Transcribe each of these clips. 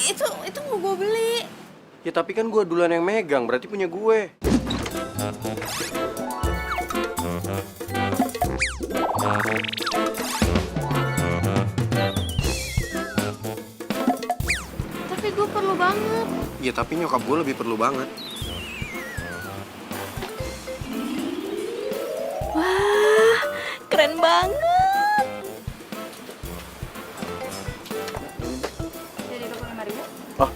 Itu mau gue beli. Ya tapi kan gue duluan yang megang, berarti punya gue. Tapi gue perlu banget. Ya tapi nyokap gue lebih perlu banget. Wah, keren banget. Jadi 25.000? Oh,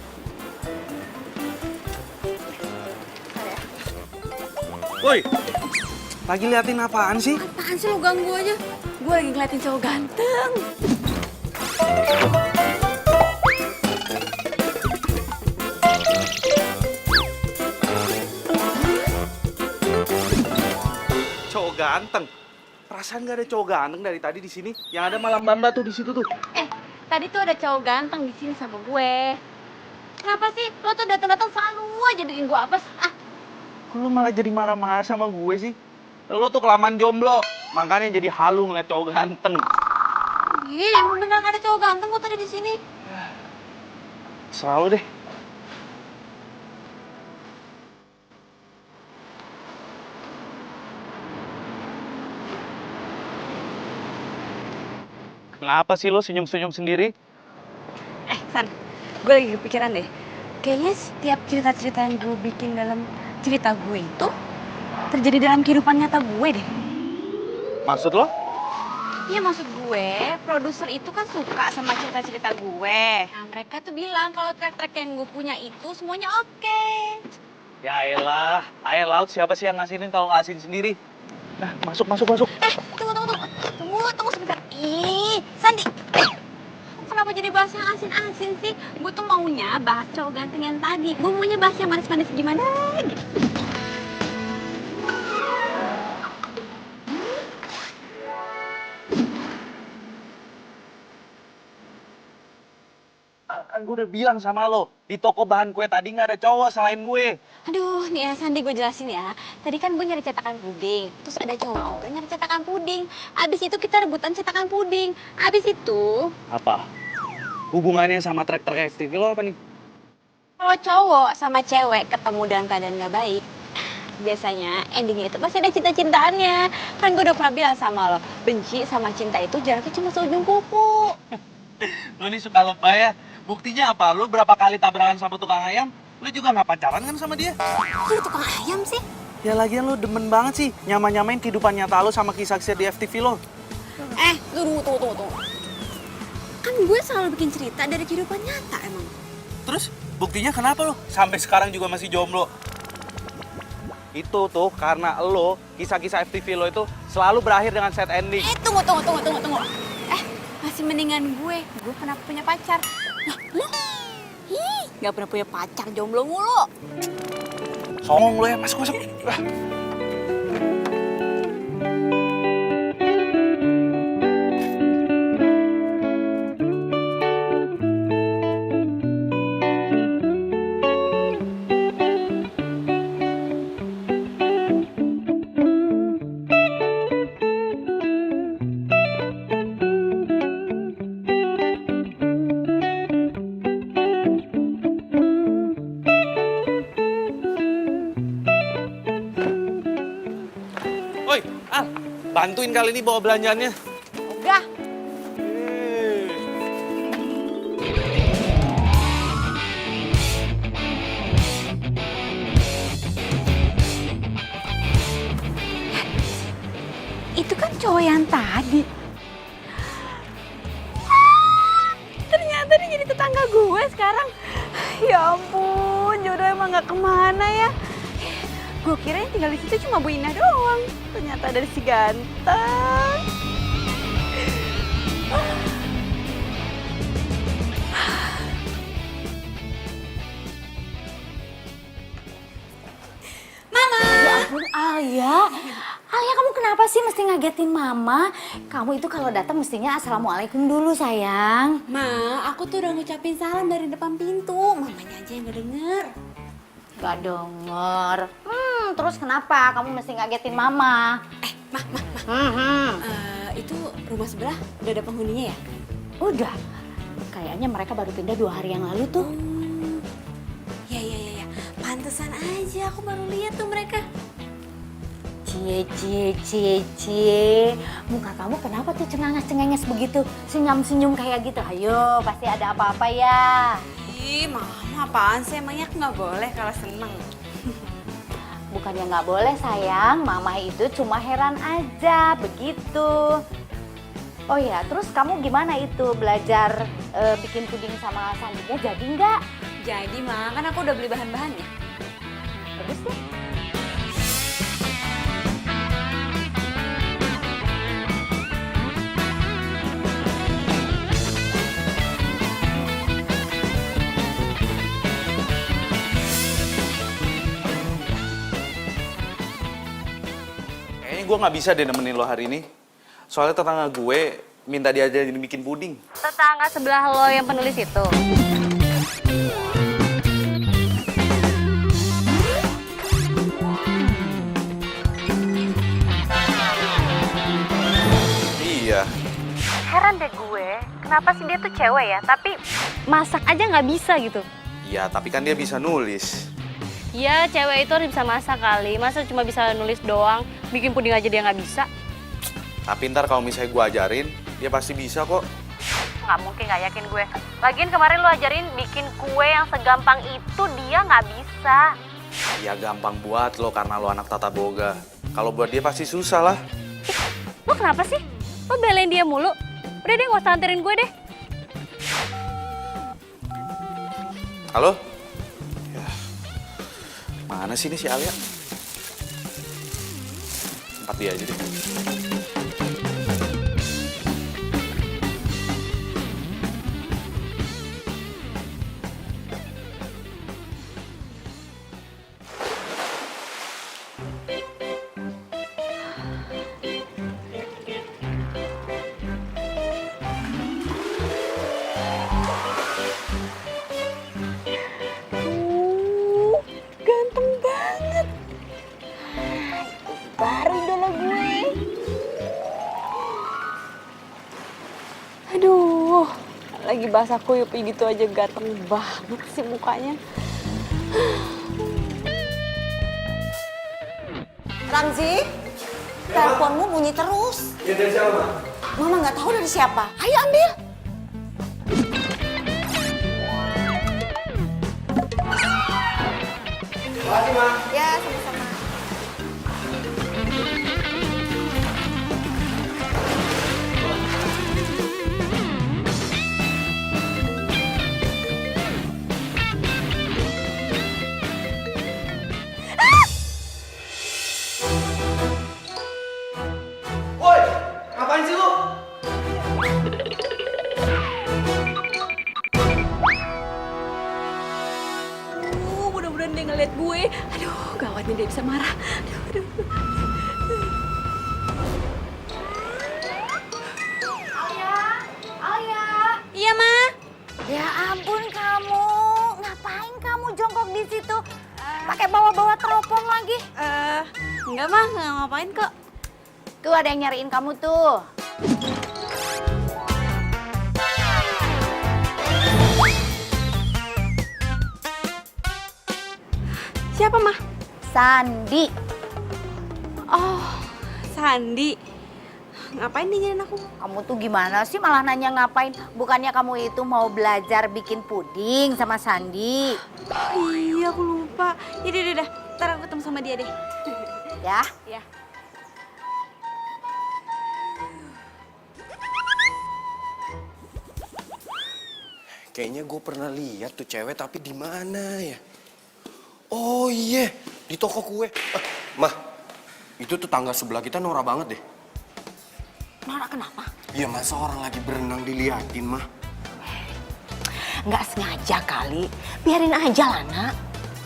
woi, lagi liatin apaan sih? Apaan sih lo ganggu aja? Gue lagi ngeliatin cowok ganteng. Cowok ganteng. Perasaan gak ada cowok ganteng dari tadi di sini. Yang ada malam Bamba tuh di situ tuh. Tadi tuh ada cowok ganteng di sini sama gue. Kenapa sih? Lo tuh datang-datang selalu aja bikin gue apes. Kok lu malah jadi marah-marah sama gue sih? Lu tuh kelamaan jomblo. Makanya jadi halu ngeliat cowok ganteng. Emang beneran ada cowok ganteng kok tadi di sini. Selalu deh. Kenapa sih lo senyum-senyum sendiri? San, gue lagi kepikiran deh. Kayaknya setiap cerita-cerita yang gue bikin dalam cerita gue itu terjadi dalam kehidupan nyata gue deh. Maksud lo? Iya, maksud gue, produser itu kan suka sama cerita-cerita gue. Nah, mereka tuh bilang kalau track-track yang gue punya itu semuanya oke. Ya elah, air laut siapa sih yang ngasihin kalau ngasihin sendiri? Nah, masuk. Tunggu sebentar. Sandi. Kenapa jadi bahas yang asin-asin sih? Gue tuh maunya bahas cowok ganteng yang tadi. Gue maunya bahas yang manis-manis gimana gitu. Kan gue udah bilang sama lo, di toko bahan kue tadi nggak ada cowok selain gue. Aduh, nih ya Sandi, gue jelasin ya. Tadi kan gue nyari cetakan puding. Terus ada cowok juga nyari cetakan puding. Abis itu kita rebutan cetakan puding. Abis itu, Apa? Hubungannya sama trek-trek FTV lo apa nih? kalau cowok sama cewek ketemu dalam keadaan gak baik, biasanya endingnya itu pasti ada cinta-cintaannya. Kan gue udah pernah bilang sama lo, benci sama cinta itu jaraknya cuma seujung kuku. Lo ini suka lupa ya. Buktinya apa? Lo berapa kali tabrakan sama tukang ayam? Lo juga nggak pacaran kan sama dia? Kok lu tukang ayam sih? Ya lagian lo demen banget sih nyamain kehidupan nyata lo sama kisah-kisah di FTV lo. Tunggu. Kan gue selalu bikin cerita dari kehidupan nyata emang. Terus buktinya kenapa lo sampai sekarang juga masih jomblo? Itu tuh karena lo, kisah-kisah FTV lo itu selalu berakhir dengan sad ending. Tunggu. Masih mendingan gue pernah punya pacar. Nah, lo? Gak pernah punya pacar, jomblo mulu. Songong lo ya, masuk. Woi, Al, bantuin kali ini bawa belanjaannya. Enggak. Itu kan cowok yang tadi. Ternyata dia jadi tetangga gue sekarang. Ya ampun, jodoh emang gak kemana ya. Gue kira yang tinggal di situ cuma Bu Indah doang. Ternyata dari si ganteng. Mama. Ya ampun, Alia. Alia, kamu kenapa sih mesti ngagetin Mama? Kamu itu kalau datang mestinya assalamualaikum dulu, sayang. Ma, aku tuh udah ngucapin salam dari depan pintu. Mamanya aja yang gak denger. Gak denger. Terus kenapa kamu mesti ngagetin Mama? Itu rumah sebelah udah ada penghuninya ya? Udah. Kayaknya mereka baru pindah 2 hari yang lalu tuh. Ya. Pantesan aja aku baru lihat tuh mereka. Cie. Muka kamu kenapa tuh cengenges begitu? Senyum-senyum kayak gitu. Ayo, pasti ada apa-apa ya. Ih, mama apaan sih? Emangnya aku nggak boleh kalau seneng? Bukannya nggak boleh sayang, mama itu cuma heran aja, begitu. Oh ya, terus kamu gimana itu belajar bikin puding sama Sandinya, jadi nggak? Jadi mah, kan aku udah beli bahan-bahannya. Bagus deh. Kayaknya gue nggak bisa deh nemenin lo hari ini. Soalnya tetangga gue minta diajarin bikin puding. Tetangga sebelah lo yang penulis itu. Iya. Heran deh gue, kenapa sih dia tuh cewek ya, tapi masak aja nggak bisa gitu. Iya, tapi kan dia bisa nulis. Ya cewek itu harus bisa masak kali, masa cuma bisa nulis doang, bikin puding aja dia nggak bisa. Tapi ntar kalau misalnya gue ajarin, dia pasti bisa kok. Nggak mungkin, nggak yakin gue. Lagian kemarin lo ajarin bikin kue yang segampang itu dia nggak bisa. Ya gampang buat lo karena lo anak tata boga. Kalau buat dia pasti susah lah. Lo kenapa sih? Lo belain dia mulu? Udah deh, nggak usah anterin gue deh. Halo? Ya. Mana sih ini si Alia? Tempat dia aja deh. Ganteng banget. Baru idola gue. Aduh, lagi basah kuyup gitu aja ganteng banget sih mukanya. Ramzi, teleponmu bunyi terus. Ya dari siapa, Ma? Mama nggak tahu dari siapa. Ayo ambil. Makasih, Ma. Ya, sama-sama. Woi, ngapain sih lu? Mudah-mudahan dia ngeliat gue. Aduh, gawat nih dia bisa marah. Aduh. Alia. Iya, Ma. Ya ampun kamu, ngapain kamu jongkok di situ? Pakai bawa-bawa teropong lagi. Enggak, Ma. Nggak ngapain kok. Tuh ada yang nyariin kamu tuh. Siapa, Ma? Sandi. Oh, Sandi. Ngapain dia nyariin aku? Kamu tuh gimana sih malah nanya ngapain? Bukannya kamu itu mau belajar bikin puding sama Sandi? Oh, iya, aku lupa. Yaudah. Ntar aku ketemu sama dia deh. Ya? Ya. Kayaknya gue pernah lihat tuh cewek, tapi di mana ya? Oh iya, di toko kue. Mah, itu tuh tangga sebelah kita norak banget deh. Norak kenapa? Ya masa orang lagi berenang diliatin, Mah? Nggak sengaja kali. Biarin aja lah, Nak.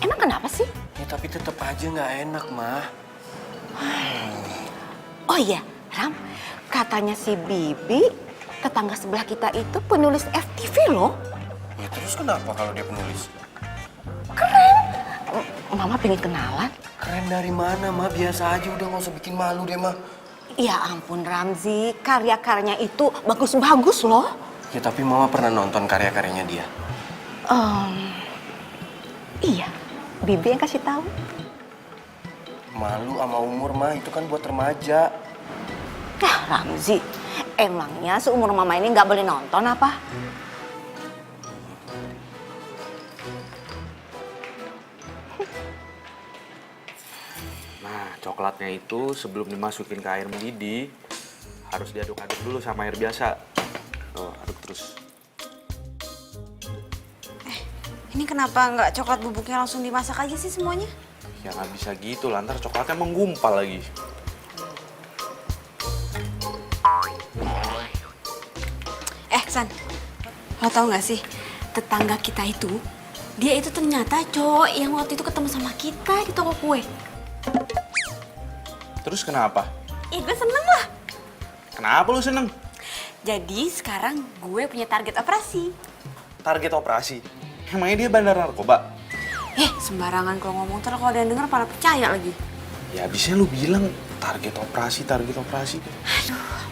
Emang kenapa sih? Ya tapi tetap aja nggak enak, Mah. Oh iya, Ram. Katanya si Bibi, tetangga sebelah kita itu penulis FTV loh. Ya terus kenapa kalau dia penulis? Mama pengen kenalan. Keren dari mana, Mah? Biasa aja, udah nggak usah bikin malu deh, Mah. Ya ampun Ramzi, karya-karyanya itu bagus-bagus loh. Ya tapi Mama pernah nonton karya-karyanya dia. Iya, Bibi yang kasih tahu. Malu sama umur, Ma. Itu kan buat remaja. Ramzi, emangnya seumur mama ini nggak boleh nonton apa? Nah, coklatnya itu sebelum dimasukin ke air mendidih, harus diaduk-aduk dulu sama air biasa. Tuh, aduk terus. Ini kenapa nggak coklat bubuknya langsung dimasak aja sih semuanya? Ya nggak bisa gitu, lantar coklatnya menggumpal lagi. San, lo tau gak sih, tetangga kita itu, dia itu ternyata cowok yang waktu itu ketemu sama kita di toko kue. Terus kenapa? Gue seneng lah. Kenapa lu seneng? Jadi sekarang gue punya target operasi. Target operasi? Emangnya dia bandar narkoba? Sembarangan kalau ngomong, ntar kalau ada yang denger pada percaya lagi. Ya abisnya lu bilang target operasi, target operasi.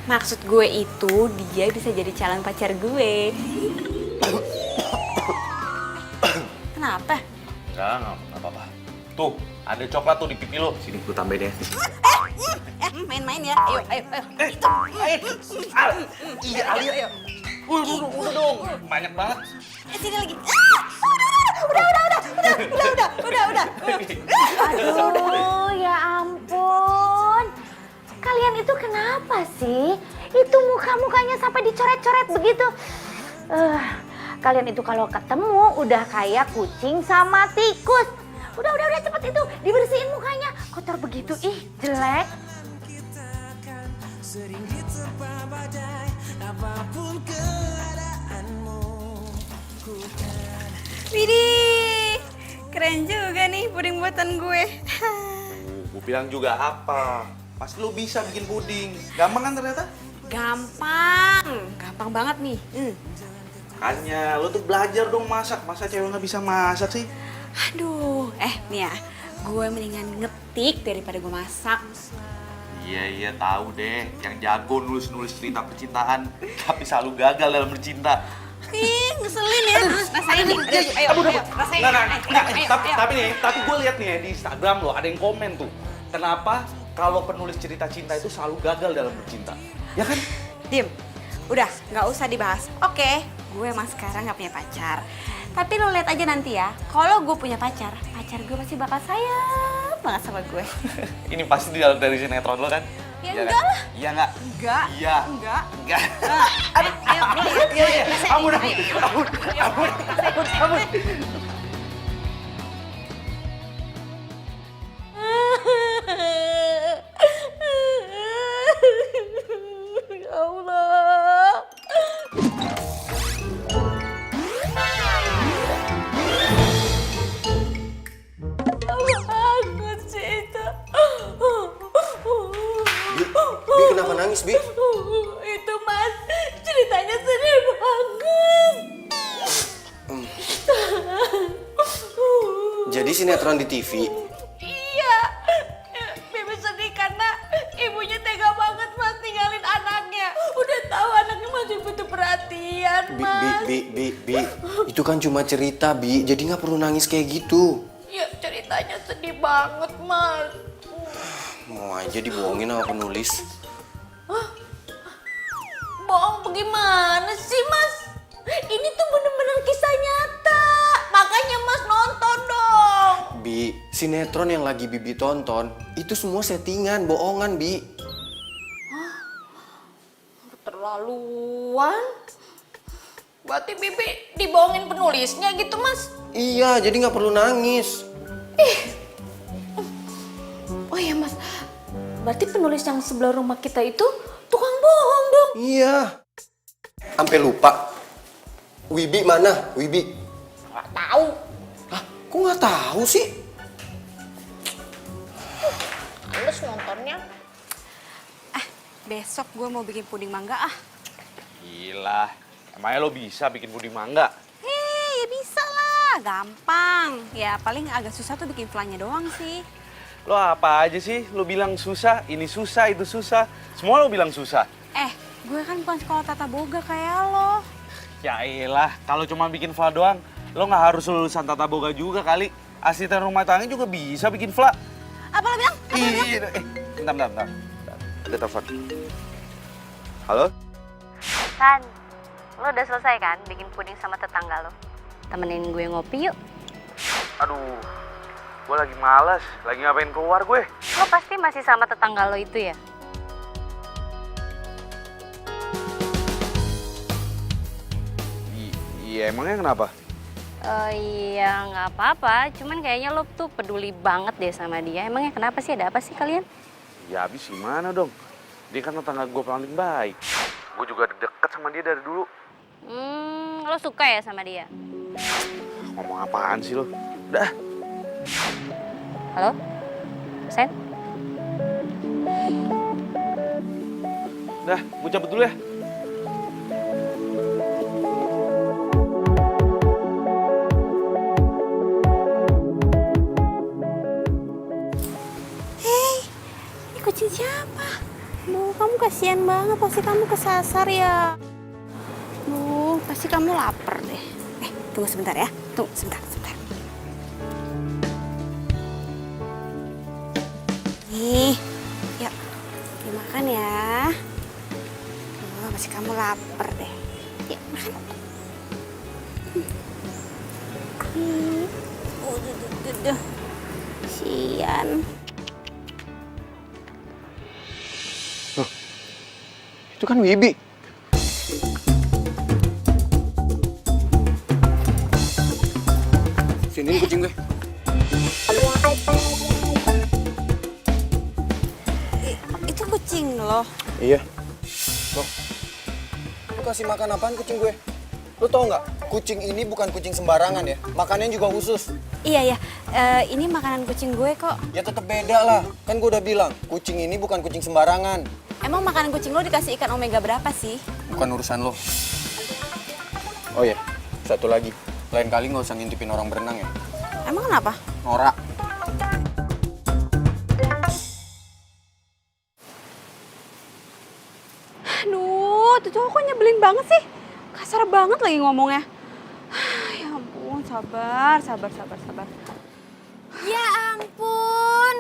Maksud gue itu dia bisa jadi calon pacar gue. Kenapa? Enggak apa-apa. Tuh, ada coklat tuh di pipi lo. Sini gue tambahin ya. Main-main ya. Ayo. Iya, Alia. Udah dong. Banyak banget. Sini lagi. Udah. Aduh, ya ampun. Kalian itu kenapa sih? Itu muka-mukanya sampai dicoret-coret begitu. Kalian itu kalau ketemu udah kayak kucing sama tikus. Udah cepet itu dibersihin mukanya. Kotor begitu, ih jelek. Widih, keren juga nih puding buatan gue. Gue bilang juga apa? Pasti lo bisa bikin puding. Gampang kan ternyata? Gampang banget nih. Makanya lo tuh belajar dong masak. Masa cewek nggak bisa masak sih? Aduh, nih ya, gue mendingan ngetik daripada gue masak. Iya tahu deh. Yang jago nulis cerita percintaan, tapi selalu gagal dalam bercinta. Ih, ngeselin ya. Rasain nih. Ayo, rasain. Tapi gue lihat nih ya di Instagram lo ada yang komen tuh. Kenapa kalau penulis cerita cinta itu selalu gagal dalam bercinta? Ya kan? Dim, udah nggak usah dibahas. Oke, gue emang sekarang nggak punya pacar. Tapi lo lihat aja nanti ya, kalau gue punya pacar gue pasti bakal sayang banget sama gue. Ini pasti dari sinetron lo kan? Ya Iya enggak kan? lah. Iya nggak? Enggak. Iya. Enggak. Enggak. Ayo, Iya. Ampun. Ya Allah. Banget sih itu. Bi, kenapa nangis, Bi? Itu Mas, ceritanya sedih banget. Jadi sinetron di TV. Iya, Bibi sedih karena ibunya tega banget Mas tinggalin anaknya. Udah tahu anaknya masih butuh perhatian, Mas. Bi. Itu kan cuma cerita, Bi. Jadi nggak perlu nangis kayak gitu. Ya ceritanya sedih banget, Mas. Mau aja dibohongin sama penulis. Bohong bagaimana sih, Mas? Ini tuh bener-bener kisah nyata. Makanya Mas nonton dong. Bi, sinetron yang lagi Bibi tonton, itu semua settingan, bohongan, Bi. Keterlaluan. Berarti Bibi dibohongin penulisnya gitu, Mas? Iya, jadi nggak perlu nangis. Oh iya, Mas. Berarti penulis yang sebelah rumah kita itu tukang bohong dong. Iya. Sampai lupa. Wibi mana? Wibi? Nggak tahu. Hah, kok nggak tahu sih? Males nontonnya. Besok gue mau bikin puding mangga Gila. Emangnya lo bisa bikin puding mangga? Ya bisa lah, gampang. Ya paling agak susah tuh bikin flannya doang sih. Lo apa aja sih? Lo bilang susah, ini susah, itu susah. Semua lo bilang susah. Gue kan bukan sekolah tata boga kayak lo. Ya elah, kalau cuma bikin fla doang, lo nggak harus lulusan tata boga juga kali. Asisten rumah tangga juga bisa bikin fla. Apa lo bilang? Iya, bentar. Ada telepon. Halo? San, lo udah selesai kan bikin puding sama tetangga lo? Temenin gue ngopi yuk. Aduh, gue lagi malas, lagi ngapain keluar gue. Lo pasti masih sama tetangga lo itu ya? Iya, emangnya kenapa? Iya nggak apa-apa, cuman kayaknya lo tuh peduli banget deh sama dia. Emangnya kenapa sih, ada apa sih kalian? Ya habis gimana dong? Dia kan tetangga gue paling baik. Gue juga deket sama dia dari dulu. Lo suka ya sama dia? Ngomong apaan sih lo? Udah. Halo? Sen? Udah, gue cabut dulu ya. Kucing siapa? Duh, kamu kasihan banget, pasti kamu kesasar ya. Duh, pasti kamu lapar deh. Tunggu sebentar ya. Tunggu sebentar. Nih, yuk dimakan ya. Duh, pasti kamu lapar deh. Yuk, makan. Duh. Sian. Itu kan Wibi. Sini kucing gue. Itu kucing loh. Iya. Loh, lu kasih makan apaan kucing gue? Lu tau nggak? Kucing ini bukan kucing sembarangan ya. Makannya juga khusus. Iya. Ini makanan kucing gue kok. Ya tetap beda lah. Kan gue udah bilang, kucing ini bukan kucing sembarangan. Emang makanan kucing lo dikasih ikan omega berapa sih? Bukan urusan lo. Oh iya, satu lagi. Lain kali nggak usah ngintipin orang berenang ya. Emang kenapa? Norak. Aduh, tuh cowok kok nyebelin banget sih. Kasar banget lagi ngomongnya. Ya ampun, sabar. Ya ampun,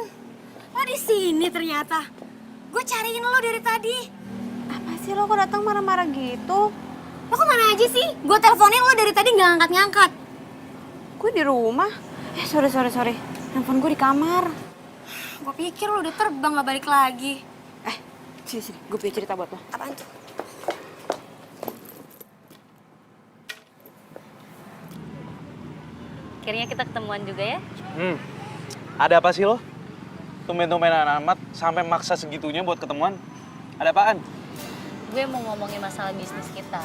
lo di sini ternyata. Gue cariin lo dari tadi. Apa sih lo kok datang marah-marah gitu? Lo kemana aja sih? Gue teleponin lo dari tadi nggak angkat-ngangkat. Gue di rumah. Sorry. Handphone gue di kamar. Gue pikir lo udah terbang nggak balik lagi. Sini. Gue punya cerita buat lo. Apaan tuh? Akhirnya kita ketemuan juga ya? Ada apa sih lo? Tumben-tumbenan amat sampai maksa segitunya buat ketemuan. Ada apaan? Gue mau ngomongin masalah bisnis kita.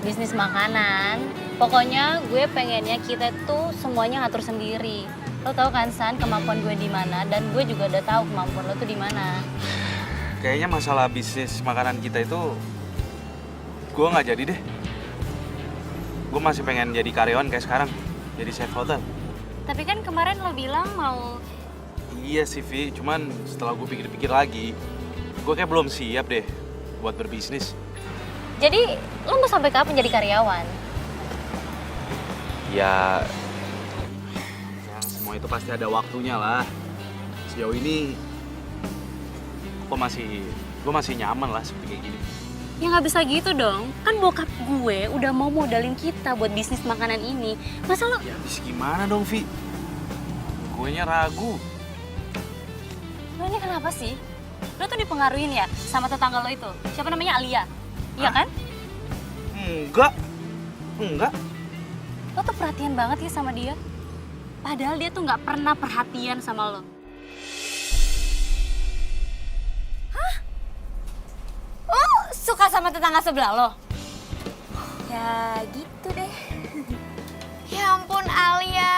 Bisnis makanan. Pokoknya gue pengennya kita tuh semuanya ngatur sendiri. Lo tau kan San kemampuan gue di mana, dan gue juga udah tahu kemampuan lo tuh di mana. Kayaknya masalah bisnis makanan kita itu gue nggak jadi deh. Gue masih pengen jadi karyawan kayak sekarang, jadi chef hotel. Tapi kan kemarin lo bilang mau... Iya sih Vi, cuman setelah gue pikir-pikir lagi, gue kayak belum siap deh buat berbisnis. Jadi lo mau sampai kapan jadi karyawan? Ya semua itu pasti ada waktunya lah. Sejauh ini gue masih nyaman lah seperti kayak gini. Ya nggak bisa gitu dong. Kan bokap gue udah mau modalin kita buat bisnis makanan ini. Masa lo... Ya habis gimana dong Vi? Guenya ragu. Lo ini kenapa sih? Lo tuh dipengaruhin ya sama tetangga lo itu? Siapa namanya, Alia? Iya kan? Enggak. Lo tuh perhatian banget ya sama dia. Padahal dia tuh nggak pernah perhatian sama lo. Lo suka sama tetangga sebelah lo? Ya gitu deh. Ya ampun Alia.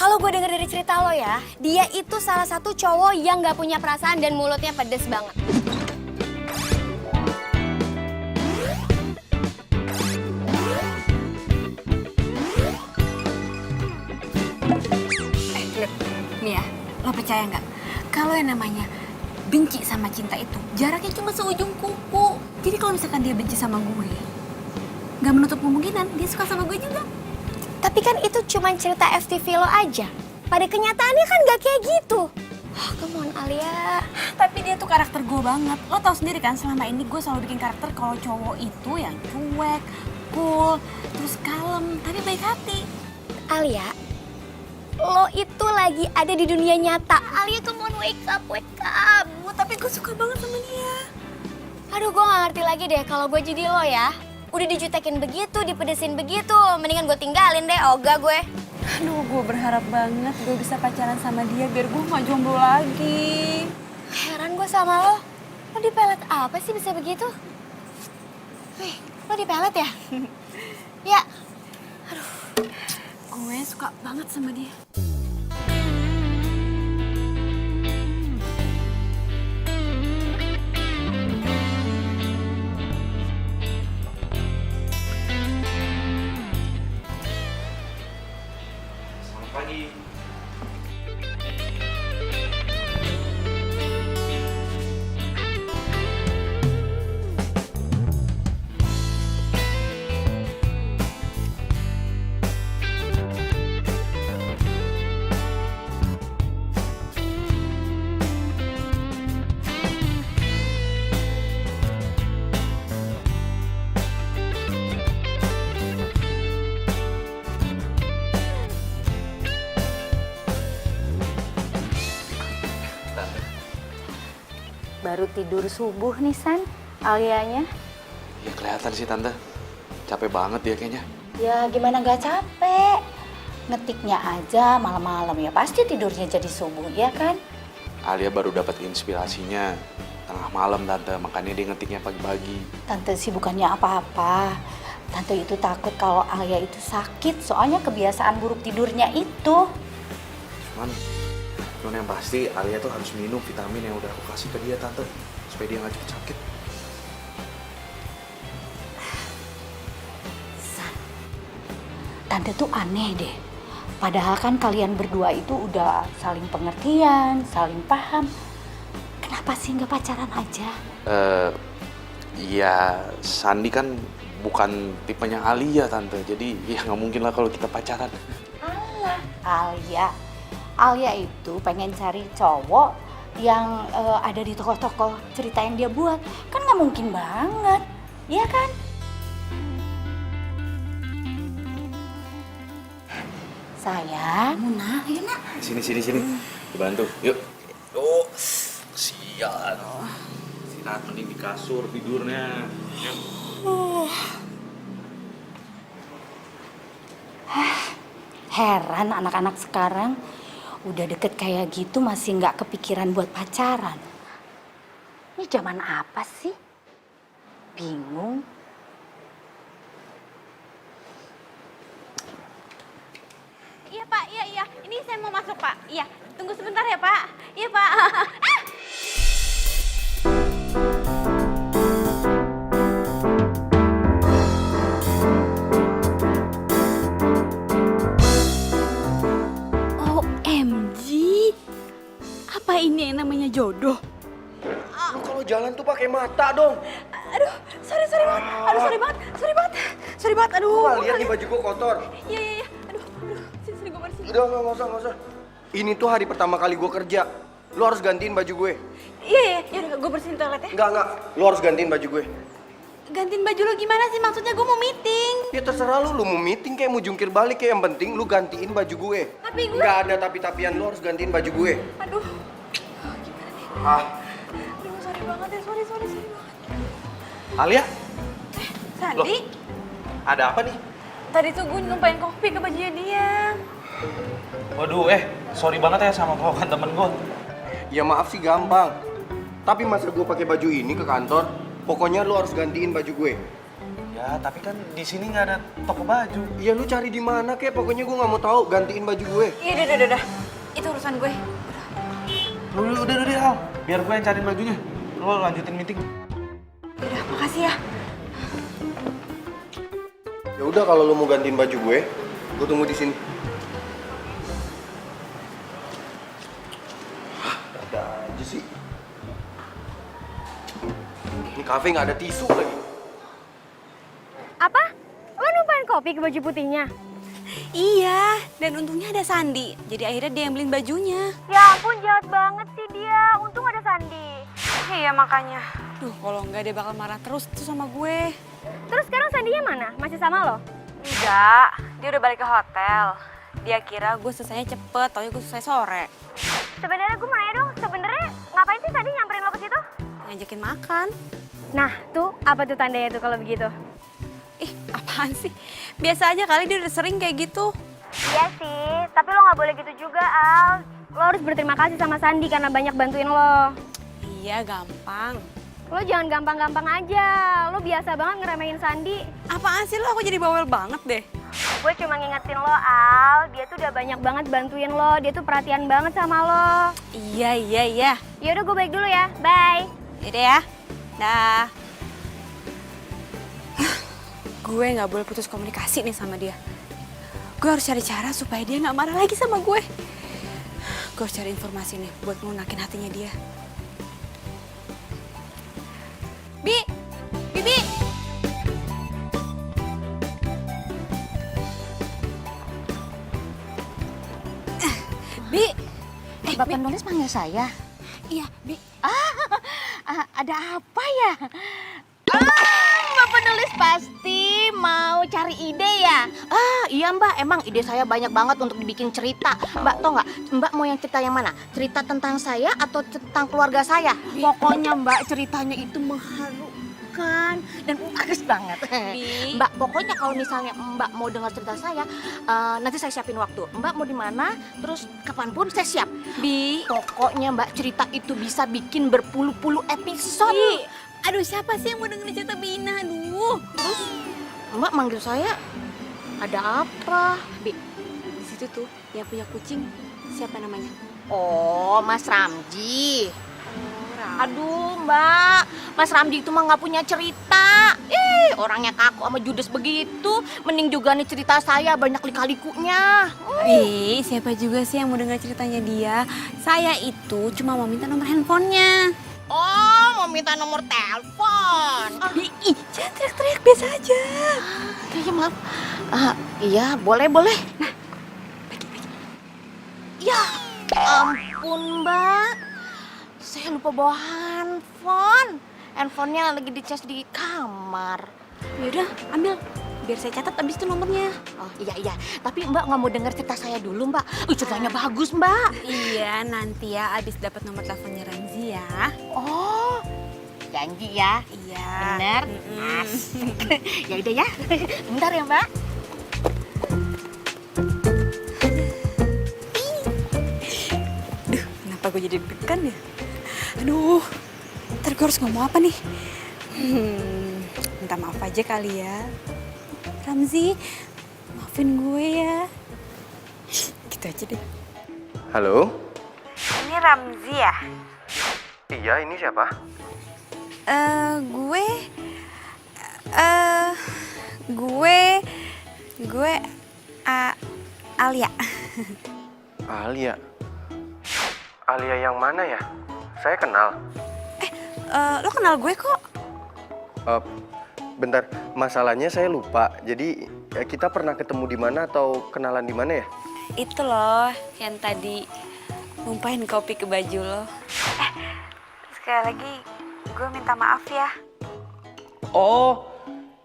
Kalau gue denger dari cerita lo ya, dia itu salah satu cowok yang gak punya perasaan dan mulutnya pedes banget. Nih ya, lo percaya nggak? Kalau yang namanya benci sama cinta itu jaraknya cuma seujung kuku. Jadi kalau misalkan dia benci sama gue Gak menutup kemungkinan dia suka sama gue juga. Tapi kan itu cuma cerita FTV lo aja. Pada kenyataannya kan gak kayak gitu. Come on Alia. Tapi dia tuh karakter gue banget. Lo tau sendiri kan selama ini gue selalu bikin karakter kalau cowok itu yang cuek, cool, terus kalem, tapi baik hati. Alia, lo itu lagi ada di dunia nyata. Alia, come on, wake up, wake up. Tapi gue suka banget sama dia. Aduh, gue gak ngerti lagi deh kalau gue jadi lo ya. Udah dijutekin begitu, dipedesin begitu. Mendingan gue tinggalin deh, ogah gue. Aduh, gue berharap banget gue bisa pacaran sama dia biar gue gak jomblo lagi. Heran gue sama lo. Lo dipelet apa sih bisa begitu? Wih, lo dipelet ya? Ya. Gue suka banget sama dia. Selamat pagi. Baru tidur subuh nih San, Alianya. Ya kelihatan sih Tante. Capek banget dia kayaknya. Ya gimana gak capek? Ngetiknya aja malam-malam ya pasti tidurnya jadi subuh, ya kan? Alia baru dapat inspirasinya tengah malam Tante, makanya dia ngetiknya pagi-pagi. Tante sih bukannya apa-apa. Tante itu takut kalau Alia itu sakit, soalnya kebiasaan buruk tidurnya itu. Cuman yang pasti Alia tuh harus minum vitamin yang udah aku kasih ke dia Tante, supaya dia nggak cepet sakit. San, Tante tuh aneh deh. Padahal kan kalian berdua itu udah saling pengertian, saling paham. Kenapa sih nggak pacaran aja? Ya Sandi kan bukan tipenya Alia Tante, jadi ya nggak mungkin lah kalau kita pacaran. Alia. Alia itu pengen cari cowok yang ada di tokoh-tokoh cerita yang dia buat. Kan nggak mungkin banget, iya kan? Sayang, Muna, ayo nak. Sini. Dibantu, yuk. Oh, sial. Istirahat mending di kasur tidurnya. Yuk. Heran anak-anak sekarang udah deket kayak gitu masih nggak kepikiran buat pacaran. Ini zaman apa sih? Bingung. Iya Pak, iya. Ini saya mau masuk Pak. Iya, tunggu sebentar ya Pak. Iya Pak. OMG, apa ini yang namanya jodoh? Lu kalau jalan tuh pakai mata dong. Aduh, sorry banget. Aduh, sorry banget. Aduh. Lu nggak lihat nih baju gua kotor. Iya. Aduh. Sini gue bersihin. Udah nggak usah. Ini tuh hari pertama kali gua kerja. Lu harus gantiin baju gue. Iya. Yaudah, gue bersihin toilet ya. Enggak. Lu harus gantiin baju gue. Gantiin baju lo gimana sih? Maksudnya gue mau meeting. Ya terserah lu mau meeting kayak mau jungkir balik kayak yang penting lu gantiin baju gue. Tapi gue... Nggak ada tapi-tapian, lu harus gantiin baju gue. Aduh. Gimana nih? Ah, Aduh, sorry banget ya. Sorry banget. Alia, Sandi, ada apa nih? tadi tuh gue numpain kopi ke bajunya dia. Waduh, sorry banget ya sama kawan temen gue. ya maaf sih gampang. Tapi masa gue pakai baju ini ke kantor? Pokoknya lu harus gantiin baju gue. Ya, tapi kan di sini nggak ada toko baju. Ya lu cari di mana kek? Pokoknya gue nggak mau tahu. Gantiin baju gue. Iya, udah. Itu urusan gue. Udah, Al. Biar gue yang cariin bajunya. Lo lanjutin meeting. Udah, makasih ya. Ya udah kalau lu mau gantiin baju gue tunggu di sini. Ada aja sih. Ini kafe nggak ada tisu lagi. Apa? Opi ke baju putihnya? Iya, dan untungnya ada Sandi. Jadi akhirnya dia yang beliin bajunya. Ya ampun, jahat banget sih dia. Untung ada Sandi. Iya makanya. Duh, kalau enggak dia bakal marah terus tuh sama gue. Terus sekarang Sandinya mana? Masih sama lo? Enggak, dia udah balik ke hotel. Dia kira gue selesainya cepet, taunya gue selesai sore. Sebenarnya gue mau nanya dong, sebenarnya ngapain sih Sandi nyamperin lo ke situ? Ngajakin makan. Nah, tuh apa tuh tandanya tuh kalau begitu? Ih, apaan sih? Biasa aja kali dia udah sering kayak gitu. Iya sih, tapi lo nggak boleh gitu juga, Al. Lo harus berterima kasih sama Sandi karena banyak bantuin lo. Iya, gampang. Lo jangan gampang-gampang aja. Lo biasa banget ngeremehin Sandi. Apaan sih lo? Aku jadi bawel banget deh. Gue cuma ngingetin lo, Al. Dia tuh udah banyak banget bantuin lo. Dia tuh perhatian banget sama lo. Iya. Yaudah, gue balik dulu ya. Bye. Yaudah ya. Dah. Gue nggak boleh putus komunikasi nih sama dia. Gue harus cari cara supaya dia nggak marah lagi sama gue. Gue harus cari informasi nih buat ngelunakin hatinya dia. Bibi. Bi. Mbak penulis panggil saya. Iya, Bi. Ada apa ya? Mbak penulis pasti mau cari ide ya? Iya Mbak, emang ide saya banyak banget untuk dibikin cerita. Mbak tau nggak? Mbak mau yang cerita yang mana? Cerita tentang saya atau tentang keluarga saya? Pokoknya Mbak ceritanya itu mengharukan dan bagus banget. Bi. Mbak, pokoknya kalau misalnya Mbak mau dengar cerita saya, nanti saya siapin waktu. Mbak mau di mana? Terus kapanpun saya siap. Bi. Pokoknya Mbak cerita itu bisa bikin berpuluh-puluh episode. Bi. Aduh, siapa sih yang mau dengerin cerita Bina? Aduh. Terus Mbak manggil saya, ada apa? Bi. Di situ tuh yang punya kucing, siapa namanya? Oh, Mas Ramji. Aduh Mbak, Mas Ramji itu mah nggak punya cerita. Orangnya kaku sama judes begitu. Mending juga nih cerita saya banyak lika-likunya. Bi, siapa juga sih yang mau dengar ceritanya dia? Saya itu cuma mau minta nomor handphonenya. Oh, mau minta nomor telepon. Bi, jangan teriak-teriak, biasa aja. Iya maaf. Iya boleh. Nah, bagi. Ya ampun Mbak, saya lupa bawa handphone. Handphonenya lagi dicas di kamar. Yaudah, ambil. Biar saya catat abis itu nomornya. Oh iya. Tapi Mbak nggak mau dengar cerita saya dulu Mbak. Ceritanya bagus Mbak. Iya, nanti ya abis dapat nomor teleponnya Ramzi ya. Oh, janji ya. Iya. Bener. Ya udah ya. Bentar ya Mbak. Duh, kenapa gue jadi deg-degan ya? Aduh, ntar gue harus ngomong apa nih? Minta maaf aja kali ya. Ramzi, maafin gue ya. Gitu aja deh. Halo? Ini Ramzi ya? Iya, ini siapa? Gue Alia. Alia. Alia yang mana ya? Saya kenal. Lo kenal gue kok? Bentar, masalahnya saya lupa. Jadi kita pernah ketemu di mana atau kenalan di mana ya? Itu loh yang tadi numpahin kopi ke baju lo. Sekali lagi gue minta maaf ya. Oh,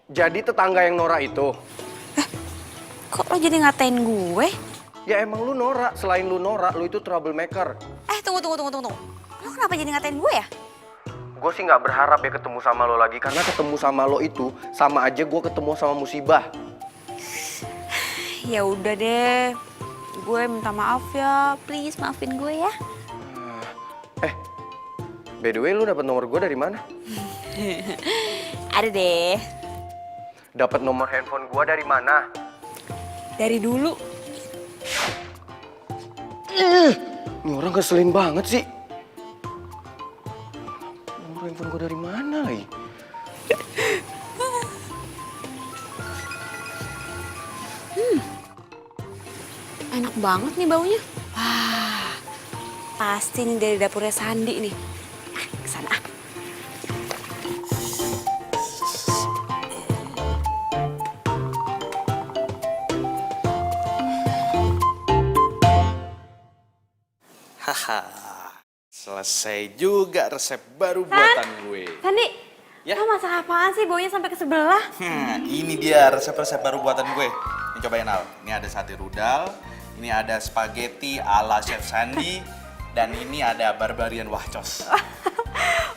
jadi tetangga yang Nora itu? Kok lo jadi ngatain gue? Ya emang lu Nora, selain lu Nora, lu itu troublemaker. Tunggu. Lo kenapa jadi ngatain gue ya? Gue sih nggak berharap ya ketemu sama lo lagi, karena ketemu sama lo itu sama aja gue ketemu sama musibah. Ya udah deh, gue minta maaf ya, please maafin gue ya. By the way, lu dapat nomor gue dari mana? Ada deh, Dapat nomor handphone gue dari mana? dari dulu. Ini orang keselin banget sih. Nomor handphone gue dari mana lagi? Enak banget nih baunya. Wah, pasti nih dari dapurnya Sandi nih. Kesana ah. Selesai juga resep baru buatan gue. Sandi, Ya? lo masak apaan sih baunya sampai ke sebelah? Ini dia resep-resep baru buatan gue. Ini cobain Al. Ini ada sate rudal, ini ada spaghetti ala Chef Sandi, dan ini ada barbarian wahcos.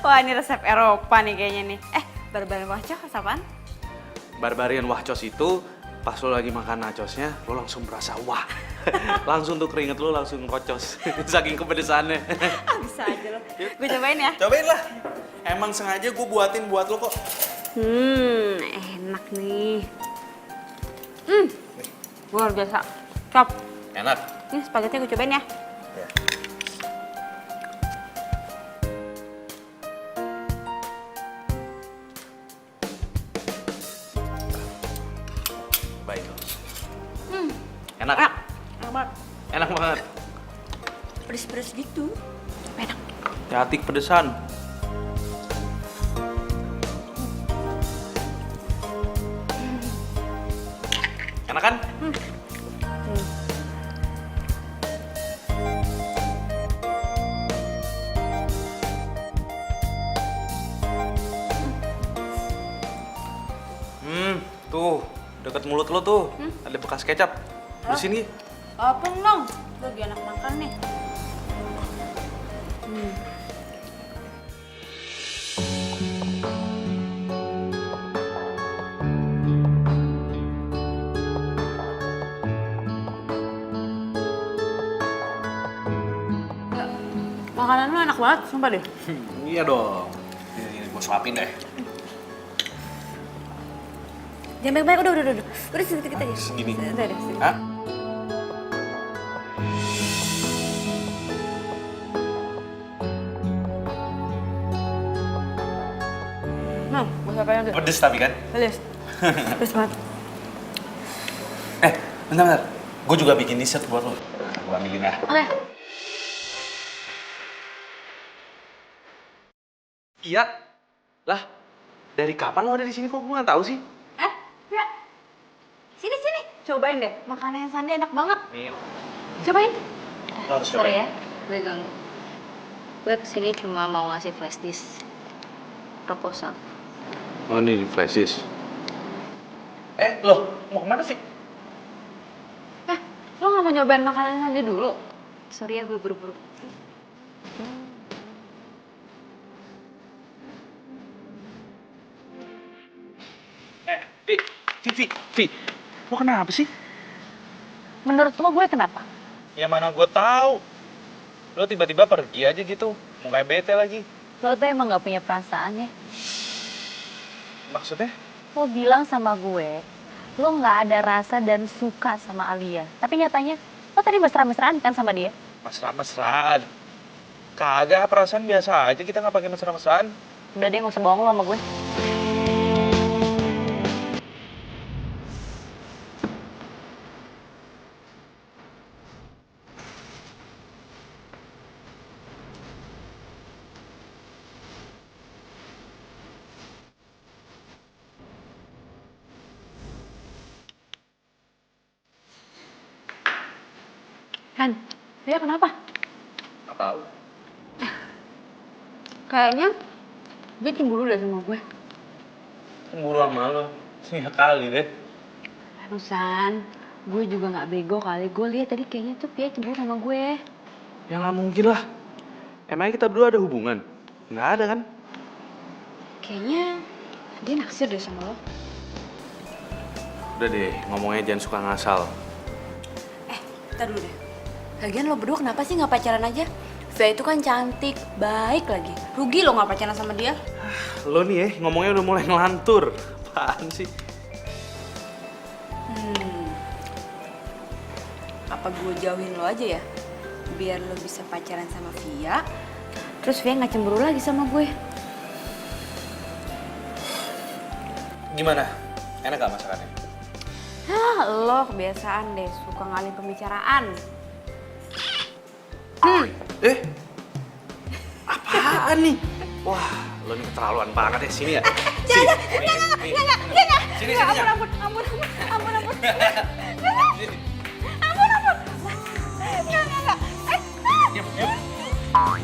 Wah, ini resep Eropa nih kayaknya nih. Barbar wacok apaan? Barbarian wahcos itu pas lo lagi makan nachosnya, lo langsung berasa wah. Langsung tuh keringet lo langsung kocos. Saking kepedesannya. Bisa aja lo. Gue cobain ya. Cobain lah. Emang sengaja gue buatin buat lo kok. Enak nih. Luar biasa. Cop. Enak. Ini spaghetti gue cobain ya. Ya. Baik. Enak. Enak. Enak banget. Enak banget. Pedes-pedes gitu. Enak. Hati pedesan. Enak kan? Tuh, deket mulut lo tuh, ada bekas kecap. Bersihin Gi. Apa dong? Gue lagi enak makan nih. Makanan lu enak banget, sumpah deh. Iya dong. Ini gue suapin deh. Jangan banyak-banyak, udah. Udah sedikit aja. Segini. Udah, sedikit. Hah? Nah, gue siapain aja. Pedes tapi kan? Pedes. Pedes banget. Bentar. Gue juga bikin dessert buat lo. Gue ambilin ya. Oke. Iya. Lah, dari kapan lo ada di sini kok gue nggak tahu sih? Ya. Sini. Cobain deh, makanan yang Sandi enak banget. Nih. Cobain. Lo harus Sorry ya, gue ganggu. Gue kesini cuma mau ngasih flash disk proposal. Oh, ini di flash disk. Lo mau kemana sih? Lo gak mau nyobain makanan Sandi dulu? Sorry ya, gue buru-buru. Vi, lo kenapa sih? Menurut lo gue kenapa? Ya mana gue tahu. Lo tiba-tiba pergi aja gitu, mau kayak bete lagi. Lo tuh emang gak punya perasaan ya? Maksudnya? Lo bilang sama gue, lo gak ada rasa dan suka sama Alia. Tapi nyatanya, lo tadi mesra-mesraan kan sama dia? Mesra-mesraan. Kagak, perasaan biasa aja, kita nggak pakai mesra-mesraan. Udah deh, gak usah bohong lo sama gue. Kan, dia kenapa? Nggak tahu. Kayaknya dia cemburu deh sama gue. Cemburu sama lo. Ya kali deh. San, gue juga gak bego kali. Gue lihat tadi kayaknya tuh dia cemburu sama gue. Ya nggak mungkin lah. Emangnya kita berdua ada hubungan? Nggak ada kan? Kayaknya dia naksir deh sama lo. Udah deh, ngomongnya jangan suka ngasal. Ntar dulu deh. Lagian lo berdua kenapa sih gak pacaran aja? Via itu kan cantik, baik lagi. Rugi lo gak pacaran sama dia. Lo nih ya, ngomongnya udah mulai ngelantur. Apaan sih? Apa gue jauhin lo aja ya? Biar lo bisa pacaran sama Via. Terus Via gak cemburu lagi sama gue. Gimana? Enak gak masakannya? Lo kebiasaan deh, suka ngalih pembicaraan. Apaan nih? Wah, lo ini keterlaluan banget ya. Sini ya. Jangan. Sini. Ampun. Enggak. Diam. Mana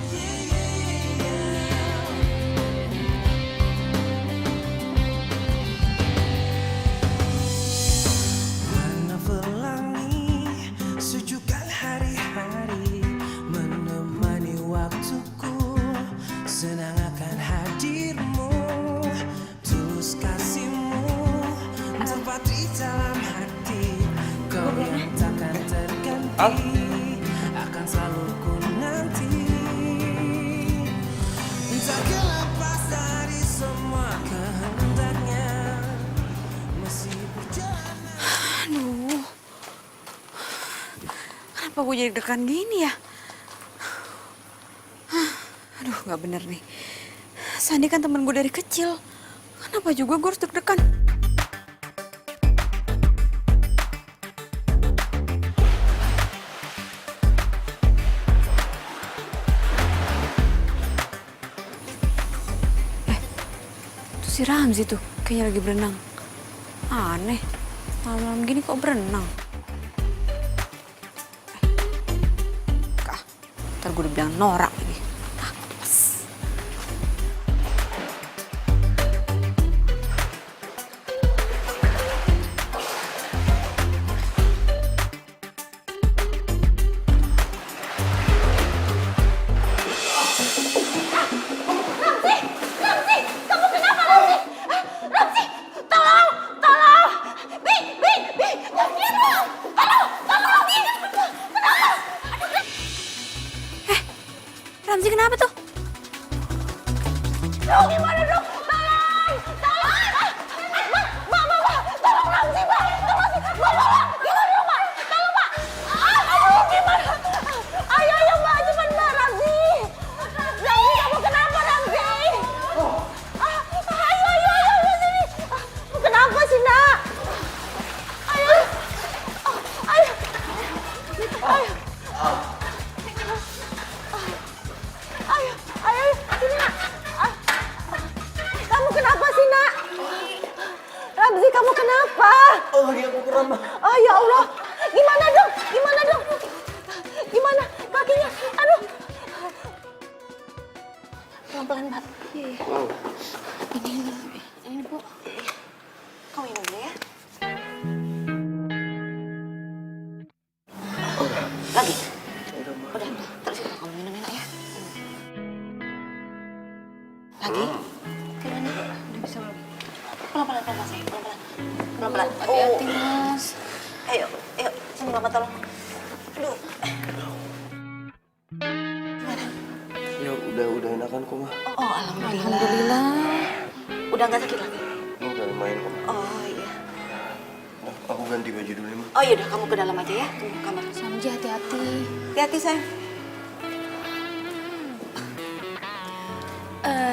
pelangi sejukkan hari-hari menemani waktuku, senang akan hadirmu, tulus kasihmu tempat di dalam hati, kau yang takkan terganti, akan selalu ku nanti. Tak lepas dari semua kehendaknya, masih berjalan. Aduh, kenapa gue jadi deg-degan gini ya? Aduh, nggak bener nih. Sandi kan temen gue dari kecil. Kenapa juga gue harus deg-degan? Itu si Ramzi tuh, kayaknya lagi berenang. Aneh, malam-malam gini kok berenang? Kak, ntar gue udah bilang norak lagi. Apes. Ramzi kenapa tuh? Dong, gimana dong? Tolong! Tolong! Tolong Ramzi, Mbak! Tolong, Mbak! Gimana dong, Mbak? Tolong, Mbak! Aduh, gimana? Ayo, Mbak! Cepat, Mbak! Ramzi! Ramzi, kamu kenapa, Ramzi? Ayo, sini! Kenapa sih, Nak? Ayo! Ayo! Ayo, sini nak. Kamu kenapa sih nak? Ramzi, kamu kenapa? Oh, dia aku kram. Oh ya Allah, gimana dong? Gimana kakinya? Aduh. Pelan-pelan Mbak. Iya. Ini Bu. Kamu minum dulu ya. Lagi? Udah. Terus itu kamu minum enak ya. Lagi? Gimana? Udah bisa belum? Pelan-pelan sayang, pelan-pelan. Hati-hati Mas. Ayo, sini Mama tolong. Aduh. Ya udah enakan kok, Mah. Oh, alhamdulillah. Udah nggak sakit lagi? Udah lumayan kok, Mah. Oh iya. Aku ganti baju dulu ya, Mah. Oh yaudah, kamu ke dalam aja ya, ke kamar. Samji hati-hati. Hati-hati sayang.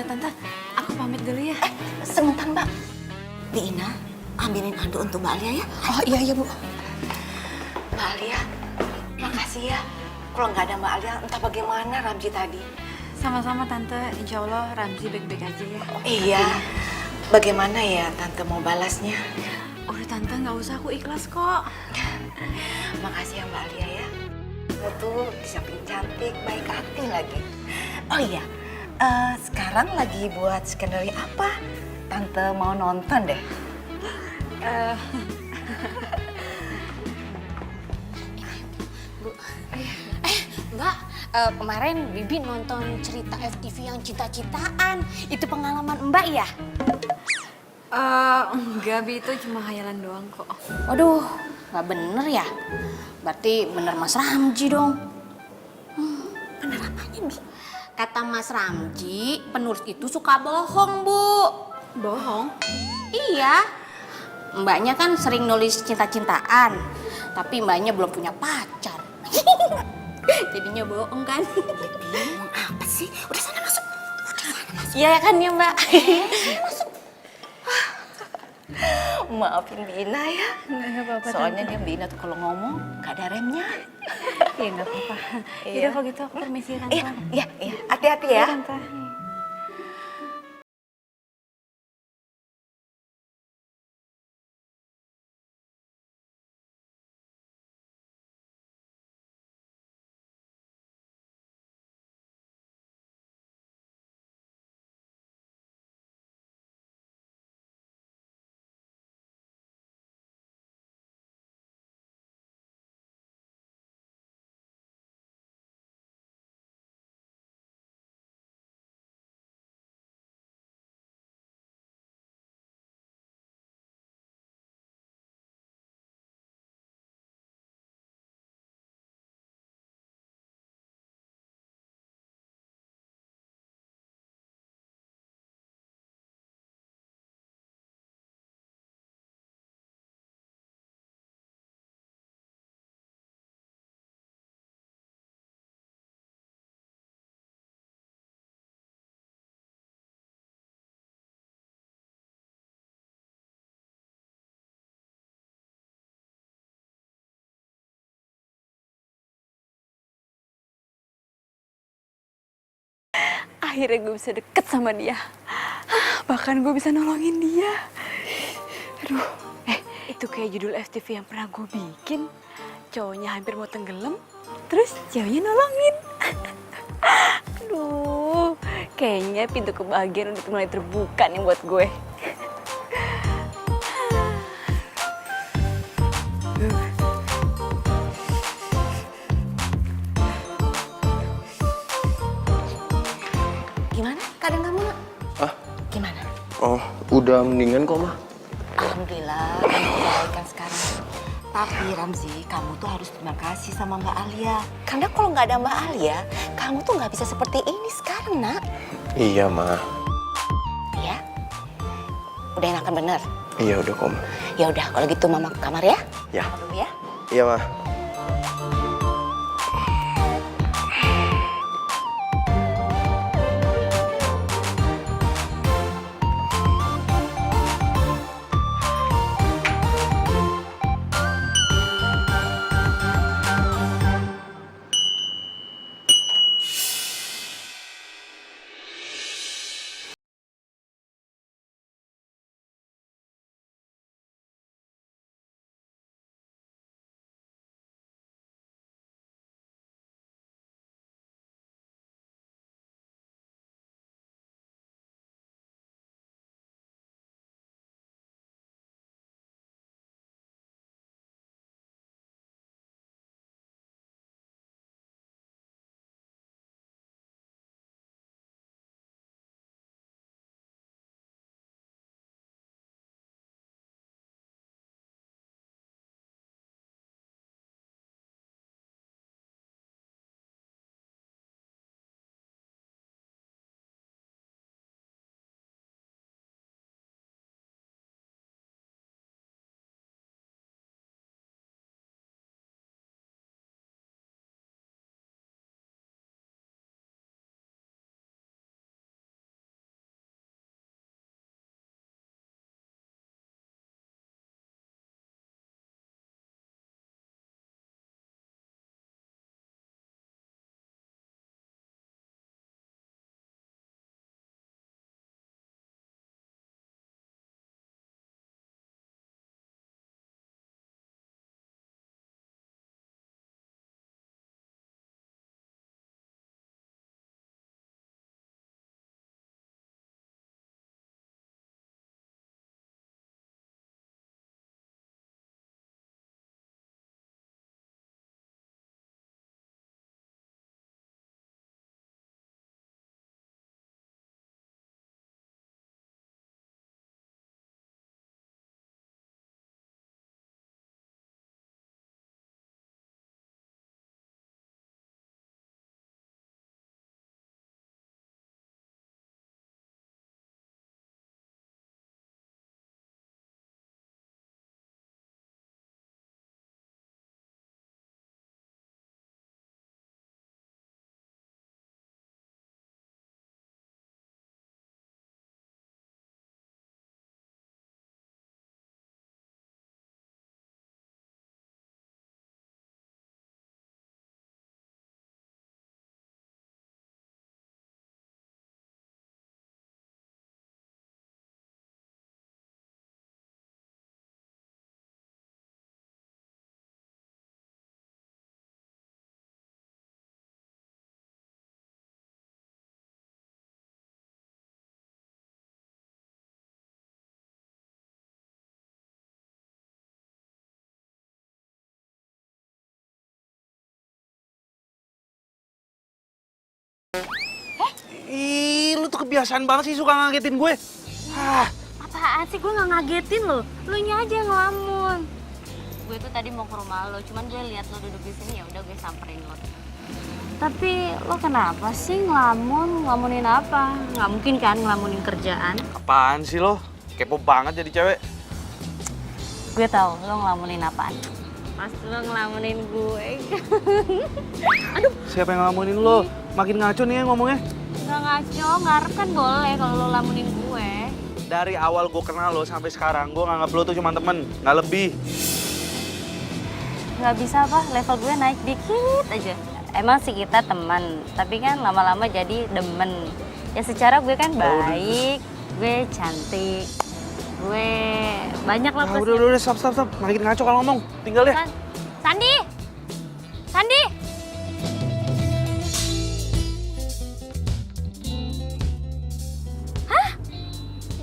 Tante, aku pamit dulu ya. Sebentar Mbak. Bi Ina, ambilin handuk untuk Mbak Alia ya. Oh iya Bu. Mbak Alia, makasih ya. Kalau nggak ada Mbak Alia, entah bagaimana Ramzi tadi. Sama-sama Tante, insya Allah Ramzi baik-baik aja ya. Iya, bagaimana ya Tante mau balasnya? Udah Tante, nggak usah, aku ikhlas kok. Makasih ya Mbak Alia ya. Kamu tuh di samping cantik, baik hati lagi. Oh iya, sekarang lagi buat skenario apa? Tante mau nonton deh. Mbak, kemarin Bibi nonton cerita FTV yang cinta-cintaan. Itu pengalaman Mbak ya? Enggak, Bi, itu cuma khayalan doang kok. Waduh, nggak bener ya? Berarti bener Mas Ramji dong. Bener apanya Bi? Kata Mas Ramji, penulis itu suka bohong, Bu. Bohong? Iya. Mbaknya kan sering nulis cinta-cintaan, tapi mbaknya belum punya pacar. Jadinya bohong kan? Bingung apa sih? Udah sana masuk. Iya kan ya Mbak? Maafin Bina ya. Nggak apa-apa, Soalnya dia Bina tuh kalau ngomong gak ada remnya. Iya, nggak apa-apa. Iya. Yaudah kalau gitu aku permisi Tante. Iya. Hati-hati ya. Iya, Tante. akhirnya gue bisa deket sama dia. Bahkan gue bisa nolongin dia. Aduh, itu kayak judul FTV yang pernah gue bikin. Cowoknya hampir mau tenggelam, terus ceweknya nolongin. Aduh, kayaknya pintu kebahagiaan udah mulai terbuka nih buat gue. Gimana keadaan kamu, Nak? Ah, Gimana? oh, udah mendingan kok, mah. Alhamdulillah, kamu kebaikan sekarang. Tapi Ramzi, kamu tuh harus terima kasih sama Mbak Alia. Karena kalau nggak ada Mbak Alia, kamu tuh nggak bisa seperti ini sekarang, Nak. Iya, mah. Ya? Udah enakan bener? Iya, udah kok, mah. Ya udah, kalau gitu Mama ke kamar ya. Ya. Mama dulu ya. Iya, mah. Ih, lu tuh kebiasaan banget sih suka ngagetin gue. Apaan sih, gue nggak ngagetin lo, lu nya aja yang ngelamun. Gue tuh tadi mau ke rumah lo, cuman gue lihat lo duduk di sini, ya udah gue samperin lo. Tapi lo kenapa sih ngelamunin apa? Nggak mungkin kan ngelamunin kerjaan? Apaan sih lo? Kepo banget jadi cewek. Gue tahu lo ngelamunin apaan. Pas lo ngelamunin gue. Siapa yang ngelamunin lo? Makin ngaco nih ya ngomongnya. Nggak ngaco, ngarep kan boleh kalau lo lamunin gue. Dari awal gue kenal lo sampai sekarang, gue nganggap lo tuh cuma temen, nggak lebih. Nggak bisa apa, level gue naik dikit aja. Emang sih kita teman, tapi kan lama-lama jadi demen. Ya secara gue kan baik, gue cantik, gue banyak lah Ah, plusnya. udah, stop. Makin ngaco kalau ngomong. Tinggal deh. Sandi! Sandi! Hah?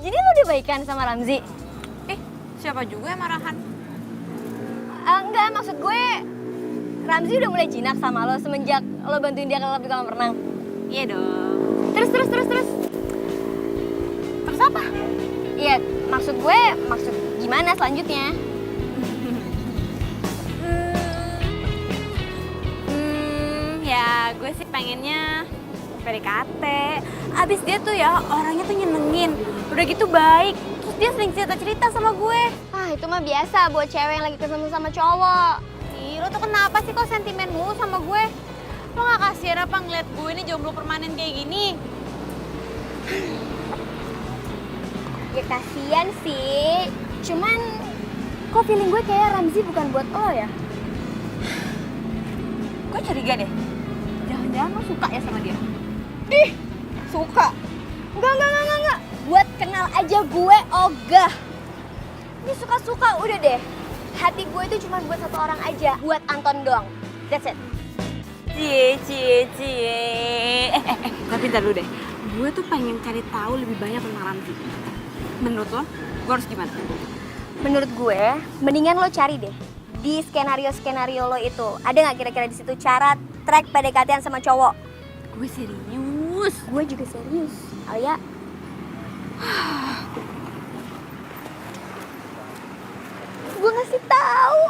Jadi lo udah baikan sama Ramzi? Siapa juga yang marahan? Enggak, maksud gue Ramzi udah mulai jinak sama lo semenjak lo bantuin dia kalau di kolam renang. Iya dong. Terus. Terus apa? Iya, maksud gimana selanjutnya? Ya gue sih pengennya PDKT. Abis dia tuh ya orangnya tuh nyenengin. Udah gitu baik. Terus dia sering cerita-cerita sama gue. Ah, itu mah biasa buat cewek yang lagi ketemu sama cowok. Ih, lo tuh kenapa sih kok sentimen mulu sama gue? Lo gak kasihan apa ngeliat gue ini jomblo permanen kayak gini? Ya kasihan sih. Cuman kok feeling gue kayak Ramzi bukan buat lo ya? Gue curiga deh. Jangan-jangan lo suka ya sama dia? Ih, suka. Enggak. Buat kenal aja gue ogah. Ini suka-suka udah deh. Hati gue itu cuma buat satu orang aja, buat Anton doang. That's it. Cie. Tapi ntar dulu deh. Gue tuh pengen cari tahu lebih banyak tentang Ramzi. Menurut lo, gue harus gimana? Menurut gue, mendingan lo cari deh di skenario lo itu. Ada nggak kira-kira di situ cara track PDKT-an sama cowok? Gue serius. Gue juga serius. Alia. Gue ngasih tahu.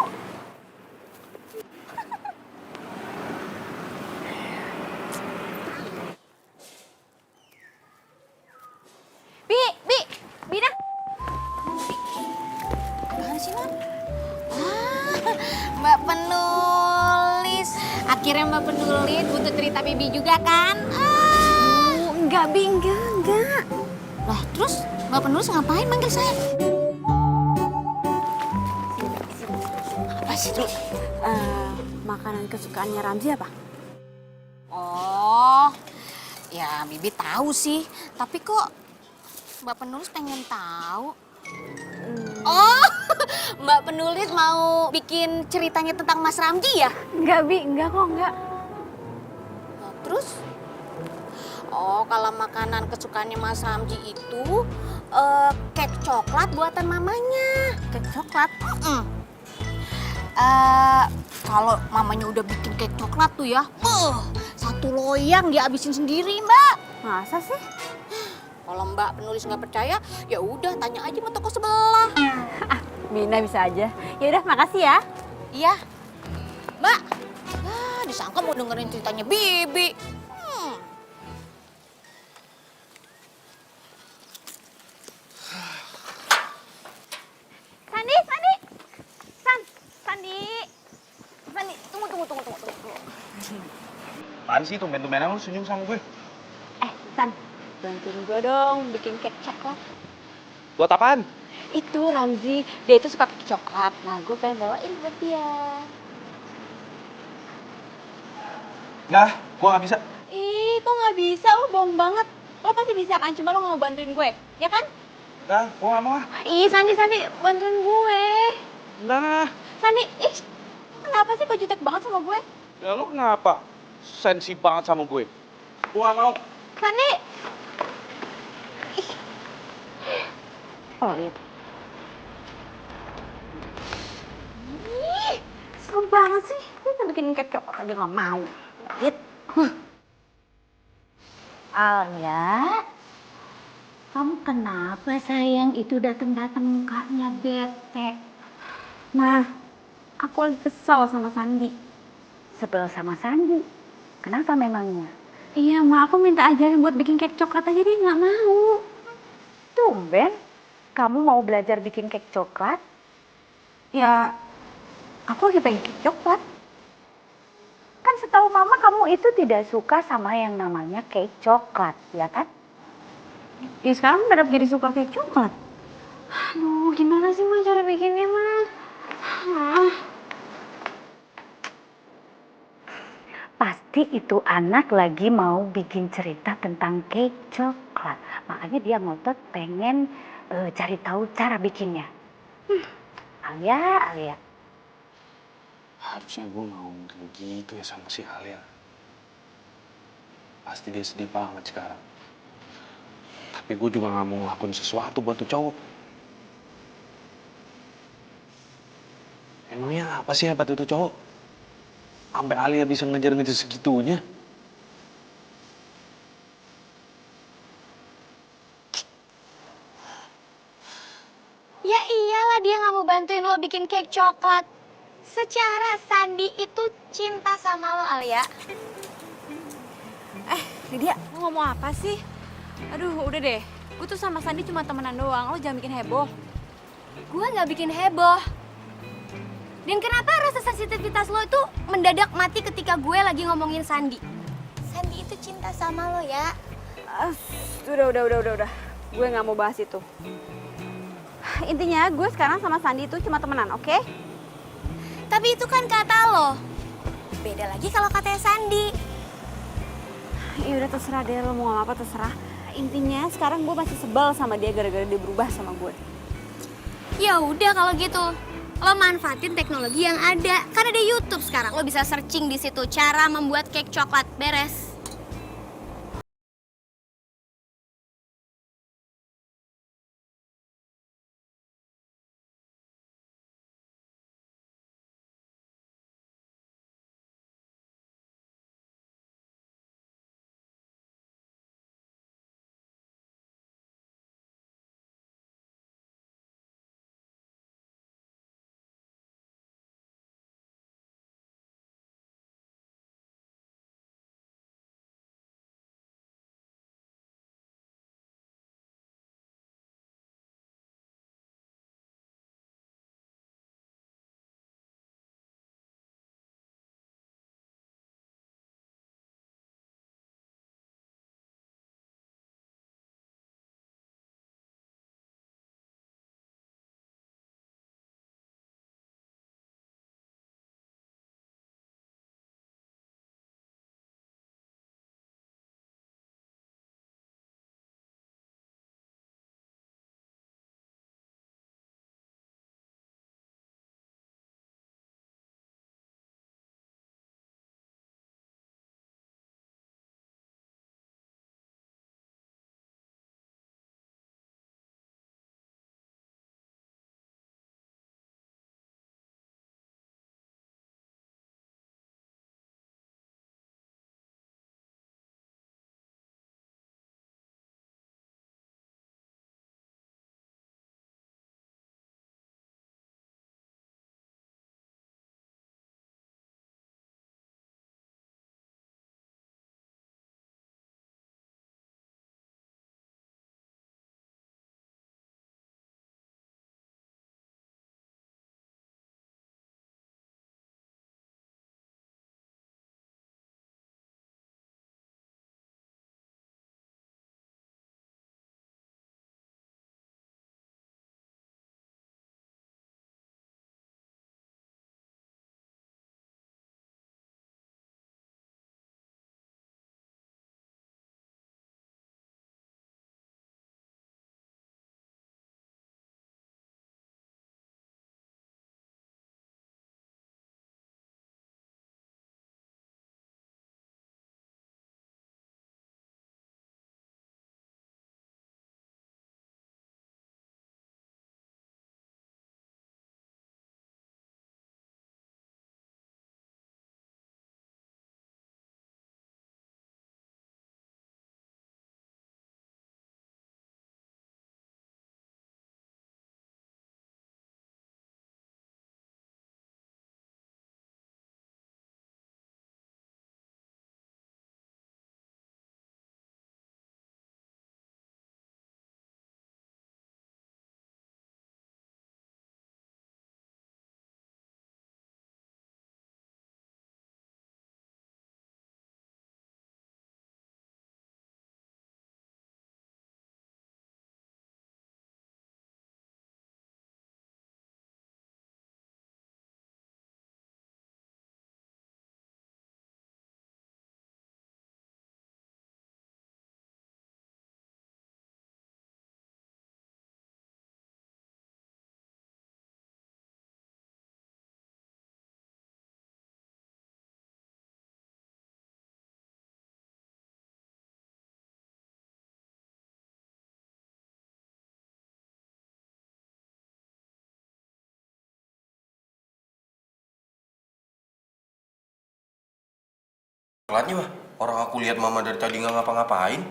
Bi dah. Apaan sih, Non? Mbak penulis. Akhirnya Mbak penulis butuh cerita Bibi juga kan? Enggak, Bi, enggak. Lah, terus Mbak penulis ngapain manggil saya? Apa sih, Bi? Makanan kesukaannya Ramzi apa? Oh, ya Bibi tahu sih. Tapi kok Mbak penulis pengen tahu? Oh, Mbak penulis mau bikin ceritanya tentang Mas Ramji ya? Enggak, Bi, enggak kok, enggak. Nah, terus? Oh, kalau makanan kesukaannya Mas Ramji itu kek coklat buatan mamanya. Kek coklat? Kalau mamanya udah bikin kek coklat tuh ya, satu loyang dia habisin sendiri, Mbak. Masa sih? Kalau Mbak penulis nggak percaya, ya udah tanya aja sama toko sebelah. Bina bisa aja. Ya udah, makasih ya. Iya, Mbak. Ya, disangka mau dengerin ceritanya Bibi. Sandi, tunggu. Apaan sih tumben-tumbenan lu senyum sama gue? San, bantuin gue dong bikin kek coklat. Buat apaan? Itu Ramzi, dia itu suka kek coklat. Nah, gue pengen bawain buat dia. Nggak, gue nggak bisa. Ih, kok nggak bisa? Lo bohong banget. Lo pasti bisa kan, cuma lo nggak mau bantuin gue, ya kan? Nggak, gue nggak mau. Ih, Sandi, bantuin gue. Nggak. Sandi, kenapa sih kok jutek banget sama gue? Ya lu kenapa? Sensi banget sama gue. Gue nggak mau. Sandi. Oh, lihat. Serem banget sih. Dia bikin kek coklat, dia nggak mau. Lihat. Alia, kamu kenapa sayang itu datang-datang mukanya bete? Nah, aku lagi kesal sama Sandi. Sebel sama Sandi. Kenapa memangnya? Iya, Ma, aku minta ajarin buat bikin kek coklat aja, dia nggak mau. Tumben, kamu mau belajar bikin kek coklat? Ya, aku lagi pengen kek coklat. Kan setahu mama kamu itu tidak suka sama yang namanya kek coklat, ya kan? Ya sekarang udah jadi suka kek coklat. Aduh, gimana sih Ma cara bikinnya, Ma? pasti itu anak lagi mau bikin cerita tentang cake coklat. Makanya dia ngotot pengen cari tahu cara bikinnya. Alia. Harusnya gue nggak ngomong kayak gitu ya sama si Alia. Pasti dia sedih banget sekarang. Tapi gue juga nggak mau ngelakuin sesuatu buat tuh cowok. Emangnya apa sih hebat itu cowok? Sampai Alia bisa ngejar-ngejar segitunya. Ya iyalah dia nggak mau bantuin lo bikin cake coklat. Secara Sandi itu cinta sama lo, Alia. Lydia, lo ngomong apa sih? Aduh, udah deh. Gue tuh sama Sandi cuma temenan doang. Lo jangan bikin heboh. Gue nggak bikin heboh. Dan kenapa rasa sensitivitas lo itu mendadak mati ketika gue lagi ngomongin Sandi? Sandi itu cinta sama lo ya. Udah. Gue nggak mau bahas itu. Intinya gue sekarang sama Sandi itu cuma temenan, oke? Tapi itu kan kata lo. Beda lagi kalau katanya Sandi. Ya udah terserah deh, lo mau ngomong apa terserah. Intinya sekarang gue masih sebel sama dia gara-gara dia berubah sama gue. Ya udah kalau gitu. Lo manfaatin teknologi yang ada. Kan ada YouTube sekarang. Lo bisa searching di situ cara membuat cake coklat. Beres. Coklatnya mah, orang aku lihat mama dari tadi nggak ngapa-ngapain.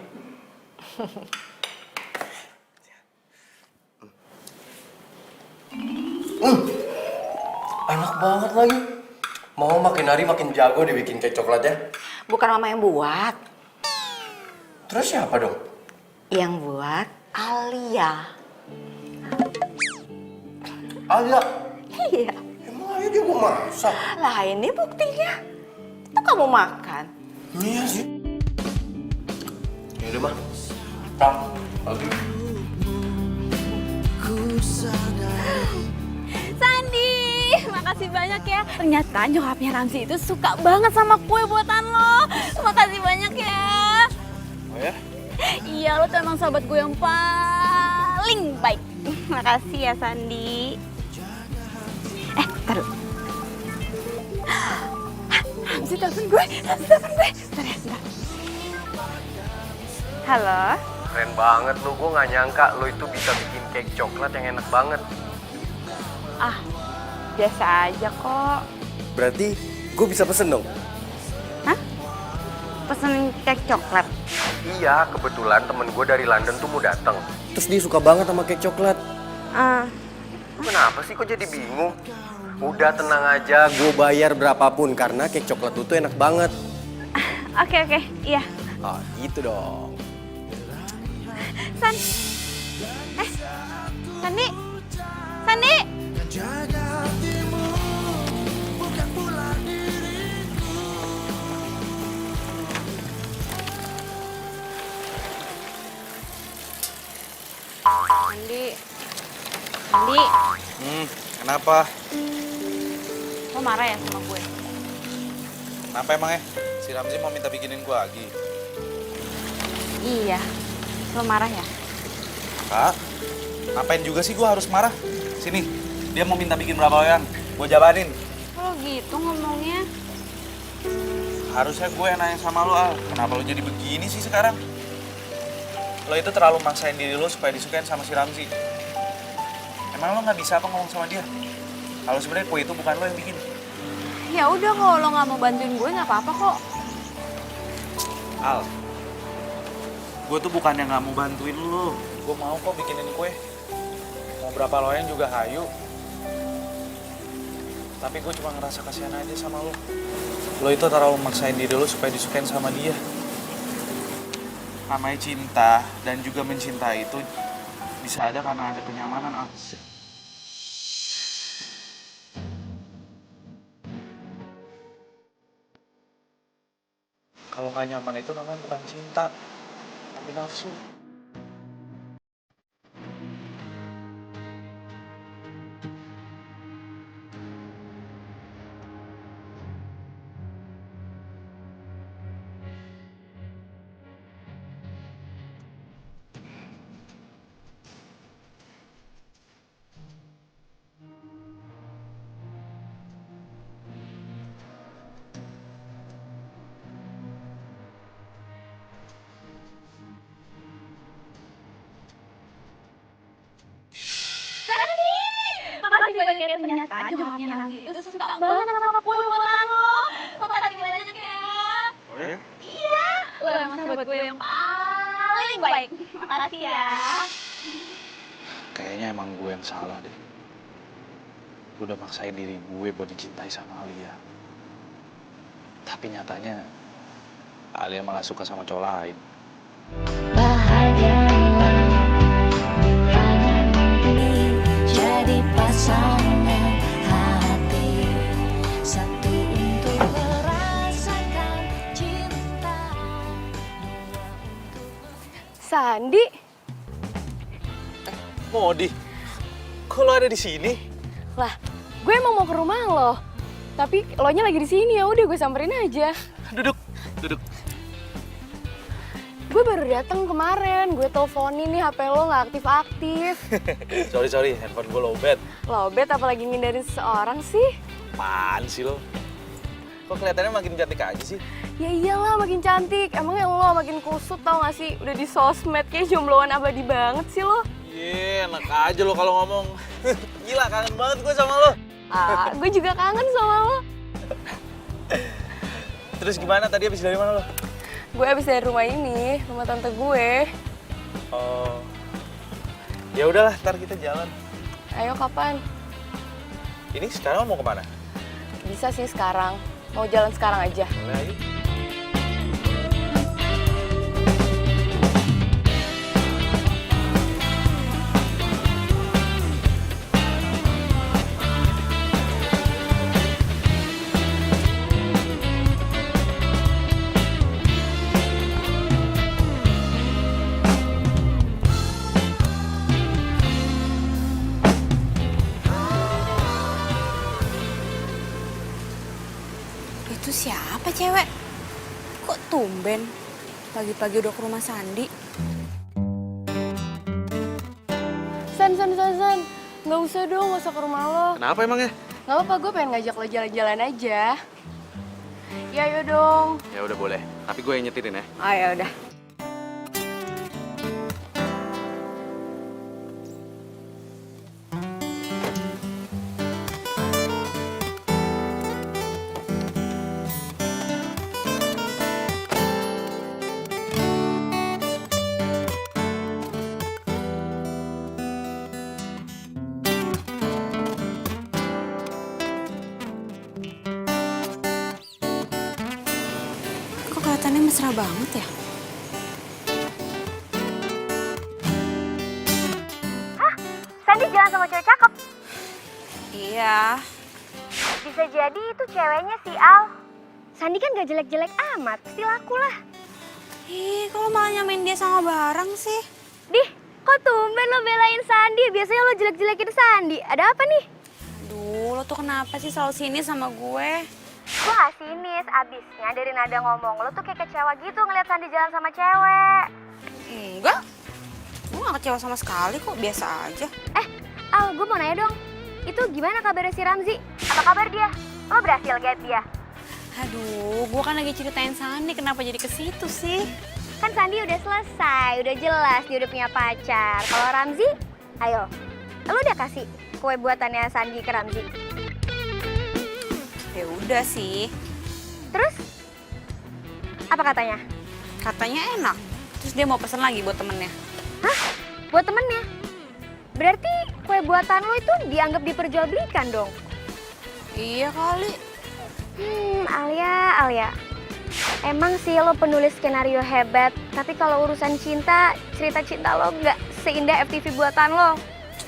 Enak banget lagi. Mau makin hari makin jago deh bikin kek coklatnya. Bukan mama yang buat. Terus siapa dong? Yang buat Alia. Alia. Iya. Emang Alia jago masak? Lah ini buktinya. Itu kamu makan. Iya sih. Yaudah mah. Tak. Lagi. Sandi, makasih banyak ya. Ternyata nyokapnya Ramzi itu suka banget sama kue buatan lo. Makasih banyak ya. Oh ya? Iya, lo tuh emang sahabat gue yang paling baik. Makasih ya, Sandi. Taruh. Ramzi telepon gue. Bentar ya, bentar. Halo? Keren banget lu, gue gak nyangka lu itu bisa bikin kek coklat yang enak banget. Ah, biasa aja kok. Berarti gue bisa pesen dong? Hah? Pesen kek coklat? Iya, kebetulan temen gue dari London tuh mau dateng. Terus dia suka banget sama kek coklat. Kenapa sih kok jadi bingung? Udah tenang aja, gue bayar berapapun karena kek coklat lu tuh enak banget. Oke, iya. Oh, gitu dong. Sandi! Sandi! Jaga hatimu, bukan pula diriku. Sandi! Sandi! Kenapa? Lo marah ya sama gue? Kenapa emangnya? Si Ramzi mau minta bikinin gue lagi. Iya. Lo marah ya? Kak, ngapain juga sih gue harus marah? Sini, dia mau minta bikin berapa loyang. Gue jabanin. Lo gitu ngomongnya. Harusnya gue yang nanya sama lo, Al. Kenapa lo jadi begini sih sekarang? Lo itu terlalu maksain diri lo supaya disukain sama si Ramzi. Emang lo nggak bisa apa ngomong sama dia? Kalau sebenarnya kue itu bukan lo yang bikin. Ya udah, kalau lo nggak mau bantuin gue nggak apa-apa kok. Al, gue tuh bukan yang nggak mau bantuin lo. Gue mau kok bikinin kue. Mau berapa loyang juga hayu. Tapi gue cuma ngerasa kasihan aja sama lo. Lo itu terlalu maksain diri lo supaya disukain sama dia. Namanya cinta dan juga mencintai itu bisa ada karena ada kenyamanan, Al. Kalau nggak nyaman itu namanya bukan cinta, tapi nafsu. Makasih banyak ya, ternyata nyokapnya Ramzi itu suka banget sama kue buatan lo. Makasih banyak ya. Oh ya? Iya, lo emang sahabat gue yang paling baik. Makasih ya. Kayaknya emang gue yang salah deh. Gue udah maksain diri gue buat dicintai sama Alia. Tapi nyatanya Alia malah suka sama cowok lain. Jadi pasangan hati satu untuk merasakan cinta. Sandi, Modi, kok lo ada di sini? lah, gue emang mau ke rumah lo. Tapi lo nya lagi di sini, ya udah gue samperin aja. Duduk. Gue baru datang kemarin, gue teleponin nih HP lo nggak aktif-aktif. Sorry, handphone gue lowbat. Lobet apalagi ngindarin seseorang sih? Apaan sih lo? Kok kelihatannya makin cantik aja sih? Ya iyalah makin cantik, emangnya lo makin kusut tau gak sih? Udah di sosmed kayak jombloan abadi banget sih lo. Iya, enak aja lo kalau ngomong. Gila, kangen banget gue sama lo. Gue juga kangen sama lo. Terus gimana? Tadi habis dari mana lo? Gue abis dari rumah ini, rumah tante gue. Oh. Ya udahlah, ntar kita jalan. Ayo kapan? Ini sekarang mau kemana? Bisa sih sekarang. Mau jalan sekarang aja. Boleh, ayo. Itu siapa cewek? Kok tumben? Pagi-pagi udah ke rumah Sandi. San. Nggak usah dong, nggak usah ke rumah lo. Kenapa emangnya? Nggak apa-apa, gue pengen ngajak lo jalan-jalan aja. Ya ayo dong. Ya udah boleh, tapi gue yang nyetirin ya. Oh ya udah. Kok kelihatannya mesra banget ya? Sandi jalan sama cewek cakep. Iya. Bisa jadi itu ceweknya si Al. Sandi kan gak jelek-jelek amat, pasti laku lah. Ih, kalau malah nyamain dia sama barang sih? Dih, kok tumben lo belain Sandi? Biasanya lo jelek-jelekin Sandi. Ada apa nih? Duh, lo tuh kenapa sih selalu sini sama gue? Gue gak sinis, abisnya dari nada ngomong lo tuh kayak kecewa gitu ngeliat Sandi jalan sama cewek. Enggak. Gue gak kecewa sama sekali kok, biasa aja. Al, gue mau nanya dong. Itu gimana kabarnya si Ramzi? Apa kabar dia? Lo berhasil get dia? Aduh, gue kan lagi ceritain Sandi, kenapa jadi ke situ sih? Kan Sandi udah selesai, udah jelas dia udah punya pacar. Kalau Ramzi, ayo. Lo udah kasih kue buatannya Sandi ke Ramzi? Ya udah sih. Terus? Apa katanya? Katanya enak. Terus dia mau pesen lagi buat temennya. Hah? Buat temennya? Berarti kue buatan lo itu dianggap diperjualbelikan dong? Iya kali. Alia. Emang sih lo penulis skenario hebat, tapi kalau urusan cinta, cerita cinta lo nggak seindah FTV buatan lo.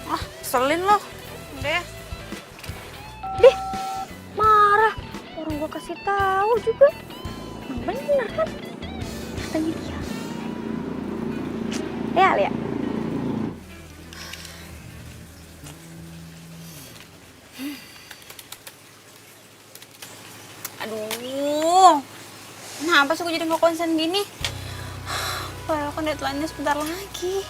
Ah, selin lo. Udah ya. Dih, marah. Orang gue kasih tahu juga. Bener kan? Katanya dia. Ya, Alia. Aduh, kenapa sih gue jadi nggak konsen gini? Padahal kan deadline-nya sebentar lagi.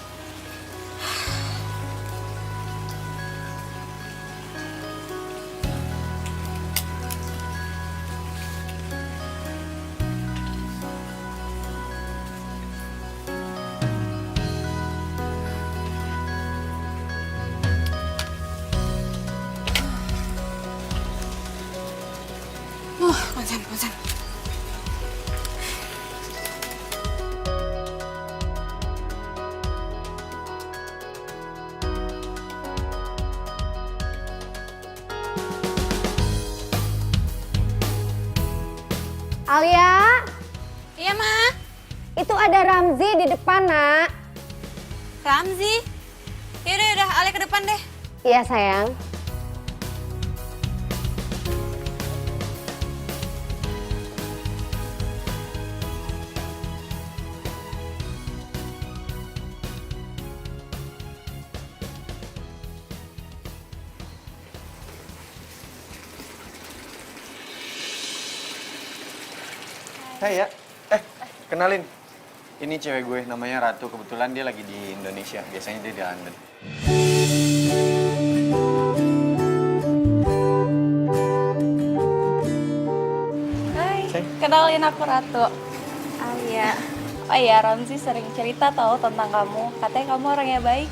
Konsen. Alia, Iya, Ma. itu ada Ramzi di depan, Nak. Ramzi. Yaudah, Alia ke depan deh. Iya, sayang. Hai ya. Kenalin. Ini cewek gue, namanya Ratu. Kebetulan dia lagi di Indonesia. Biasanya dia di London. Hai, kenalin aku Ratu. Alia. Oh iya, Ramzi sering cerita tahu tentang kamu. Katanya kamu orangnya baik.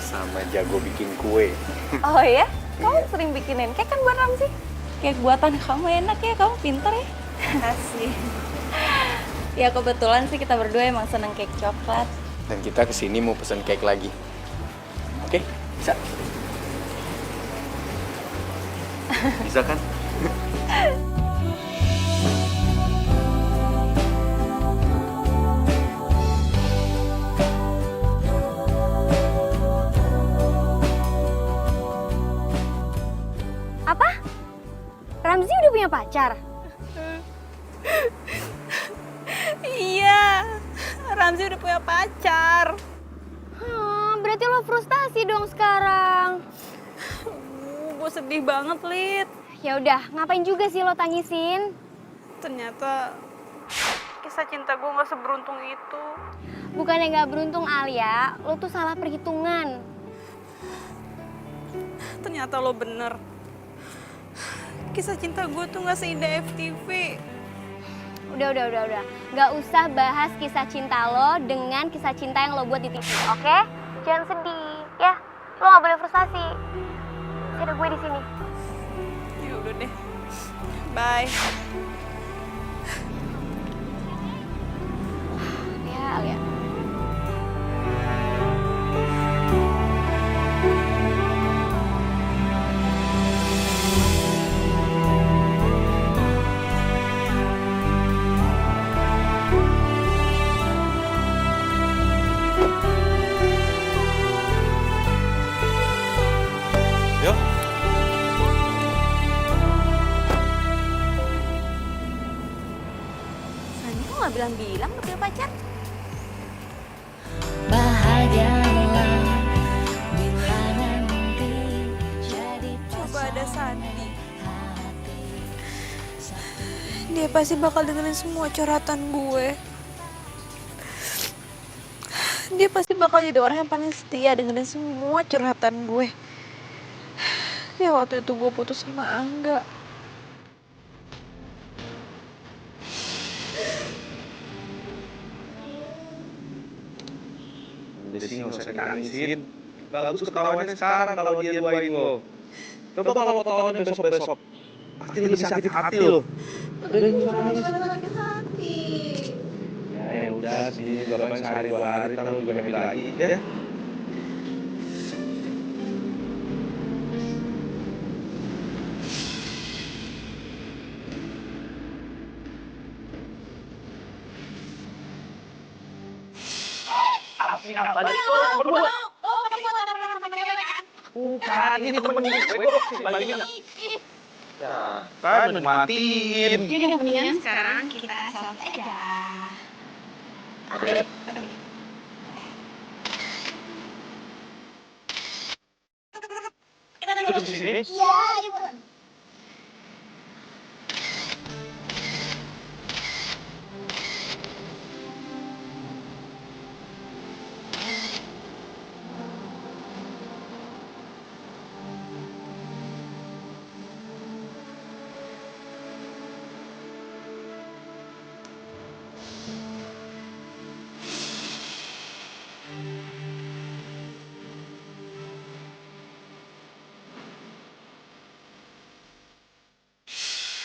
Sama jago bikin kue. Oh iya? Kamu sering bikinin kek kan buat Ramzi? Kek buatan kamu enak ya, kamu pinter ya. Kasih. Ya kebetulan sih kita berdua emang seneng cake coklat. Dan kita kesini mau pesen cake lagi. Oke, bisa? Bisa kan? Apa? Ramzi udah punya pacar? Iya, Ramzi udah punya pacar. Berarti lo frustasi dong sekarang. Gue sedih banget, Lid. Ya udah, ngapain juga sih lo tangisin? Ternyata kisah cinta gue gak seberuntung itu. Bukannya nggak beruntung Alia, lo tuh salah perhitungan. Ternyata lo bener. Kisah cinta gue tuh gak seindah FTV. Udah. Nggak usah bahas kisah cinta lo dengan kisah cinta yang lo buat di TV, oke? Jangan sedih, ya. Lo nggak boleh frustasi. Masih ada gue di sini. Ya udah deh. Bye. Ya, Alia. Yuk. Sani kok gak bilang-bilang lo punya pacar? Coba ada Sandi. Dia pasti bakal dengerin semua curhatan gue. Dia pasti bakal jadi orang yang paling setia dengerin semua curhatan gue. Ya waktu itu gue putus sama Angga. Udah sih nggak usah ditangisin. Bagus ketahuannya sekarang kalau dia duain lo. Coba kalau ketahuannya besok-besok. Pasti lebih sakit hati lo. Ya udah sih, berapa sehari 2 hari ntar lo juga happy lagi ya. Bukan, ini temen gue balikin. Ya, kan matiin. Mendingan sekarang kita salat aja. Duduk di sini.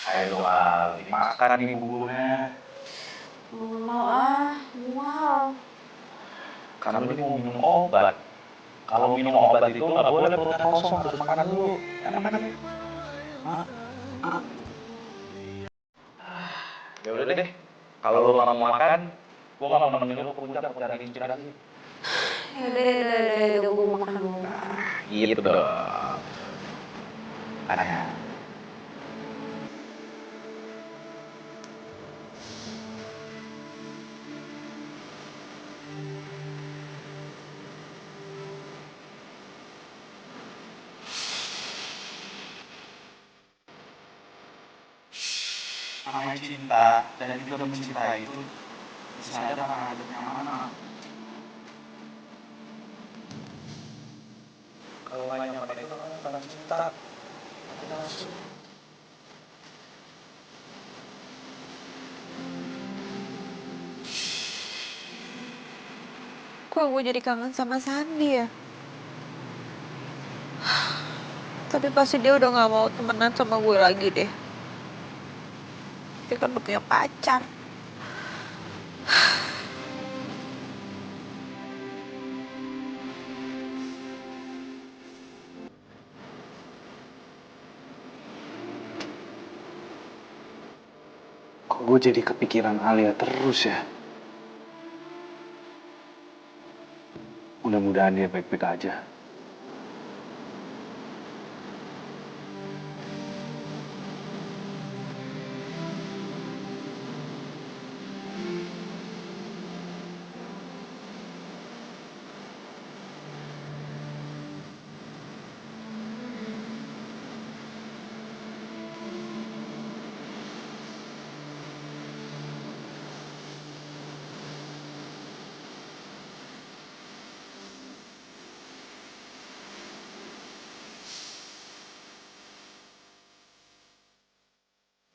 Ayo Ali, makan nih buburnya. Mual. Karena ini mau minum obat. Kalau minum obat itu nggak boleh perut kosong, harus makan dulu. Makan. Ya udah deh, kalau lo nggak mau makan, gua nggak mau nemenin lo ke puncak buat cari inspirasi. Udah, gue makan dulu. Gitu dong. Ada. Namanya cinta dan juga mencintai itu bisa ada karena ada kenyamanan. Kalau nggak nyaman itu karena cinta, tapi nafsu. Kok gue jadi kangen sama Sandi ya? Tapi pasti dia udah gak mau temenan sama gue lagi deh. dia kan udah punya pacar. Kok gue jadi kepikiran Alia terus ya? Mudah-mudahan dia baik-baik aja.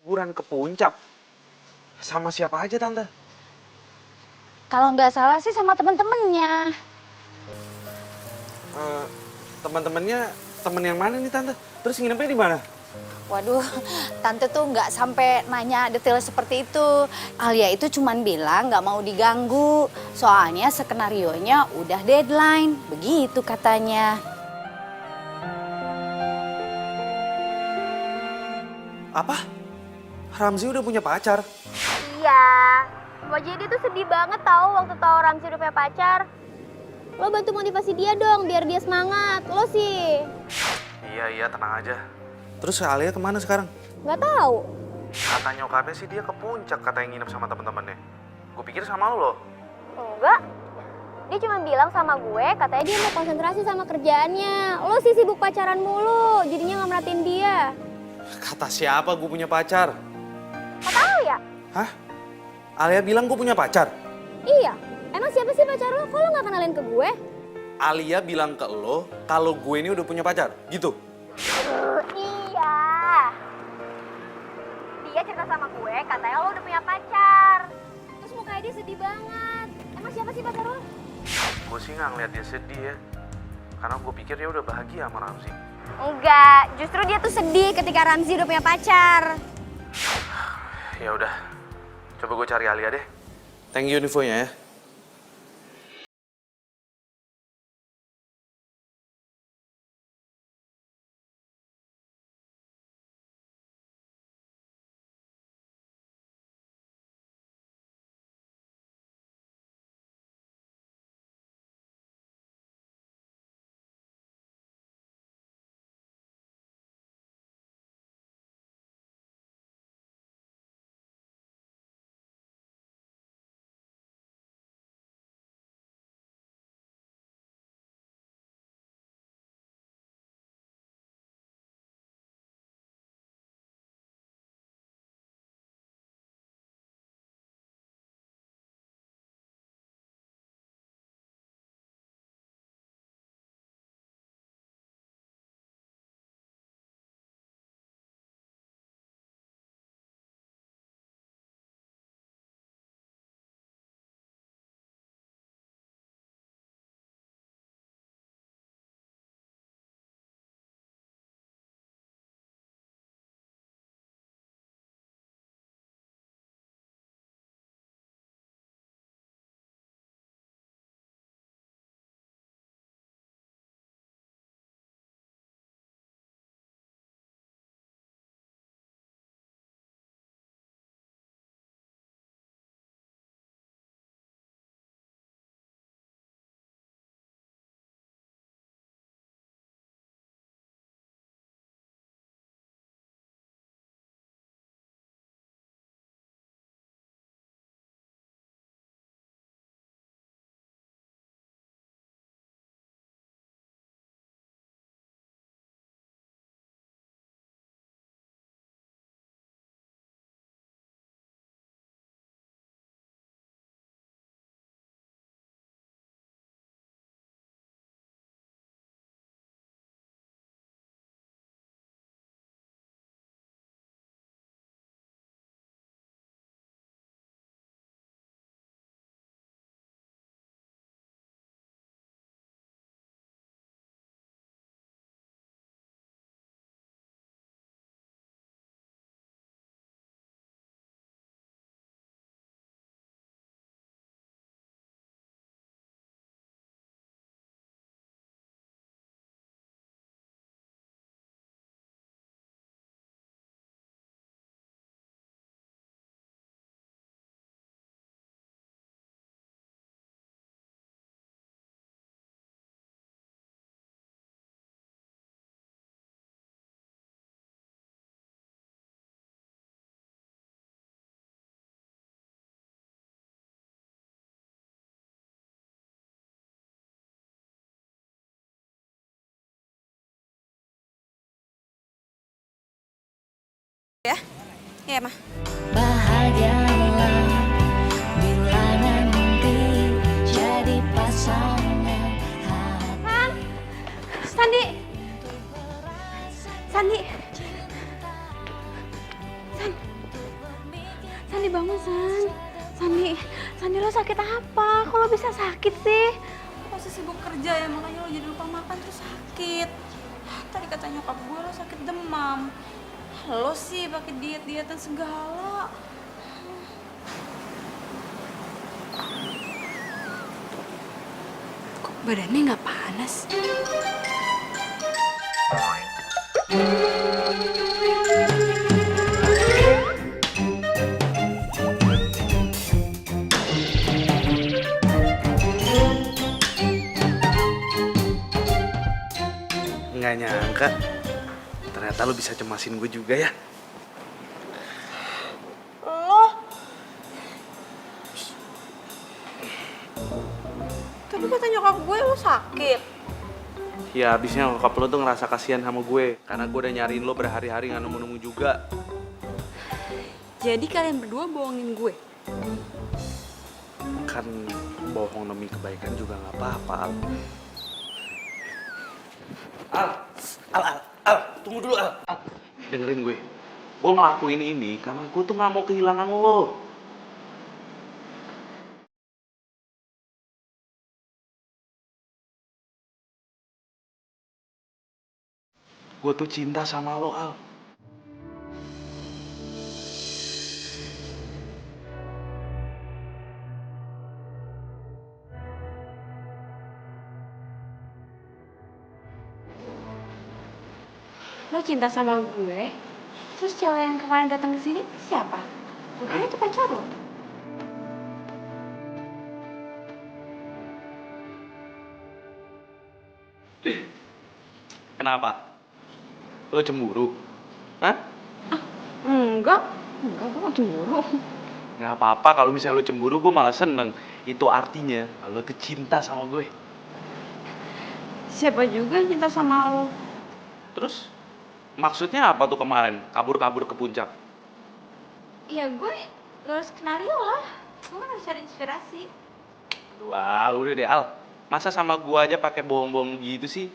Liburan ke puncak? Sama siapa aja, Tante? Kalau nggak salah sih sama temen-temennya. Teman-temannya, temen yang mana nih, Tante? Terus nginepnya di mana? Waduh, tante tuh nggak sampai nanya detail seperti itu. Alia itu cuman bilang nggak mau diganggu, soalnya skenarionya udah deadline, begitu katanya. Apa? Ramzi udah punya pacar? Iya. Kok jadi tuh sedih banget tahu waktu tahu Ramzi udah punya pacar. Lo bantu motivasi dia dong biar dia semangat. Lo sih. Iya, tenang aja. Terus Alia kemana sekarang? Nggak tahu. Kata nyokapnya sih dia ke puncak, katanya nginep sama temen-temennya. Gue pikir sama lu loh. Enggak. Dia cuma bilang sama gue, katanya dia mau konsentrasi sama kerjaannya. Lo sih sibuk pacaran mulu, jadinya nggak merhatiin dia. Kata siapa gue punya pacar? Nggak tahu ya? Hah? Alia bilang gue punya pacar? Iya. Emang siapa sih pacar lo? Kok lo nggak kenalin ke gue? Alia bilang ke lo kalau gue ini udah punya pacar, gitu? Iya. Dia cerita sama gue, katanya lo udah punya pacar. Terus mukanya dia sedih banget. Emang siapa sih pacar lo? Gue sih nggak ngeliat dia sedih ya. Karena gue pikir dia udah bahagia sama Ramzi. Enggak, justru dia tuh sedih ketika Ramzi udah punya pacar. Ya udah, coba gue cari Alia deh. Thank you infonya ya. Ya, Mah. Bahagialah bila nanti jadi pasangan hati. Sandi. Sandi. Sandi bangun, Sandi lo sakit apa? Kok lo bisa sakit sih? Masih sibuk kerja ya, makanya lo jadi lupa makan terus sakit. Tadi kata nyokap gue lo sakit demam. Lo sih pakai diet-dietan segala. Kok badannya nggak panas? Nggak nyangka, ternyata lo bisa cemasin gue juga ya. Lo? Tapi kata nyokap gue lo sakit. Ya abisnya nyokap lo tuh ngerasa kasihan sama gue, karena gue udah nyariin lo berhari-hari nggak nemu-nemu juga. Jadi kalian berdua bohongin gue? Kan bohong demi kebaikan juga nggak apa-apa, Al, tunggu dulu, Al. Dengerin gue. Gue ngelakuin ini karena gue tuh nggak mau kehilangan lo. Gue tuh cinta sama lo, Al. Lo cinta sama gue? Terus cewek yang kemarin datang ke sini siapa? Bukan itu pacar lo? Kenapa? Lo cemburu? Hah? Enggak, gue gak cemburu. Nggak apa-apa kalau misalnya lo cemburu, gue malah seneng. Itu artinya lo tuh cinta sama gue. Siapa juga yang cinta sama lo? Terus maksudnya apa tuh kemarin kabur-kabur ke puncak? Ya gue lulus skenario lah. Gue kan harus cari inspirasi. Wah, udah deh Al. Masa sama gue aja pakai bohong-bohong gitu sih?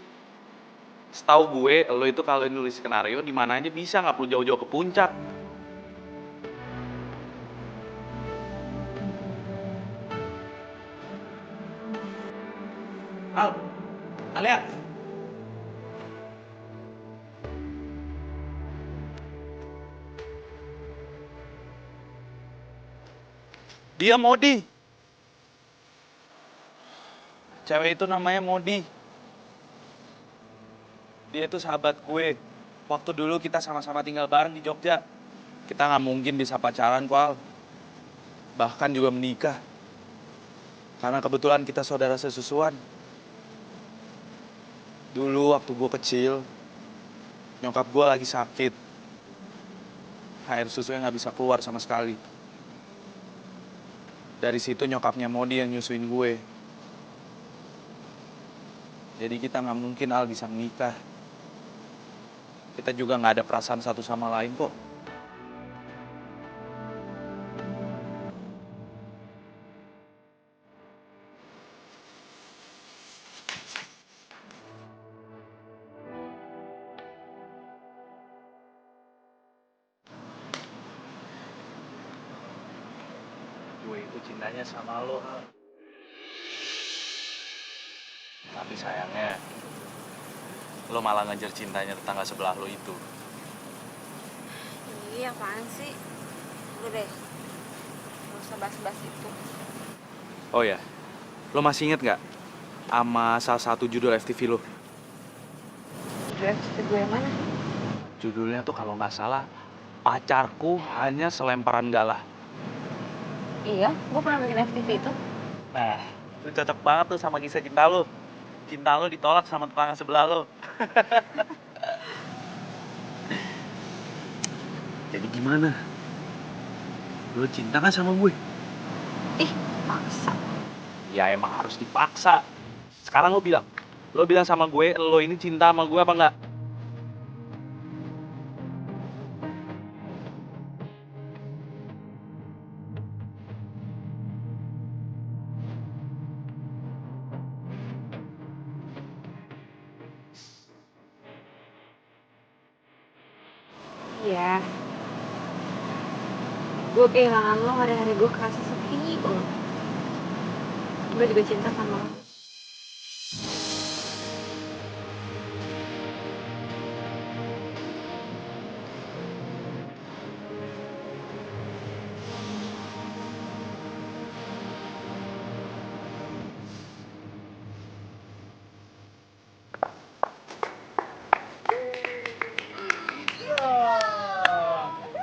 Setahu gue, lo itu kalau nulis skenario di mana aja bisa, nggak perlu jauh-jauh ke puncak. Al, Alia. Dia Modi. Cewek itu namanya Modi. Dia itu sahabat gue. Waktu dulu kita sama-sama tinggal bareng di Jogja. Kita nggak mungkin bisa pacaran, Al. Bahkan juga menikah. Karena kebetulan kita saudara sesusuan. Dulu waktu gue kecil, nyokap gue lagi sakit. Air susunya nggak bisa keluar sama sekali. Dari situ nyokapnya Modi yang nyusuin gue. Jadi kita nggak mungkin Al bisa menikah. Kita juga nggak ada perasaan satu sama lain kok. Gue itu cintanya sama lo, Al. Tapi sayangnya, lo malah ngejar cintanya tetangga sebelah lo itu. Iya, apaan sih? Udah deh, gak usah bahas-bahas itu. Oh ya, lo masih inget nggak sama salah satu judul FTV lo? Judul FTV gue yang mana? Judulnya tuh kalau nggak salah, Pacarku Hanya Selemparan Galah. Iya, gue pernah bikin FTV itu. Nah, itu cocok banget tuh sama kisah cinta lo. Cinta lo ditolak sama tetangga sebelah lo. Jadi gimana? Lo cinta kan sama gue? Ih, maksa. Ya emang harus dipaksa. Sekarang lo bilang sama gue, lo ini cinta sama gue apa enggak? Iya. Gue kehilangan lo hari-hari gue kerasa sepi banget. Gue juga cinta sama lo.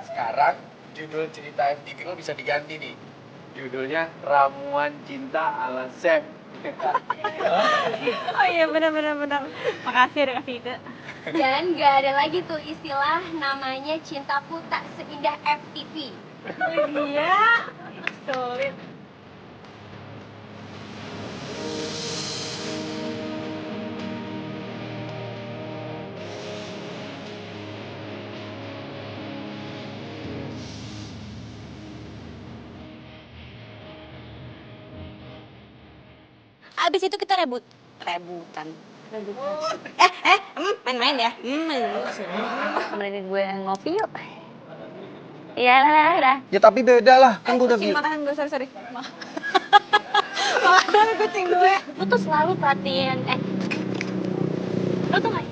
Sekarang judul cerita FTV lo bisa diganti nih. Judulnya Ramuan Cinta ala Sam. Oh iya benar. Makasih udah kasih ide. Dan gak ada lagi tuh istilah namanya cintaku tak seindah FTV. Iya. Sulit. Abis itu kita rebutan. Main-main ya? Temenin gue ngopi yuk. Iya, udah. Ya tapi beda lah, kan gue udah Kucing bilang. makanan gue, sorry. Makanan kucing gue. Lu tuh selalu perhatiin, lo tuh gak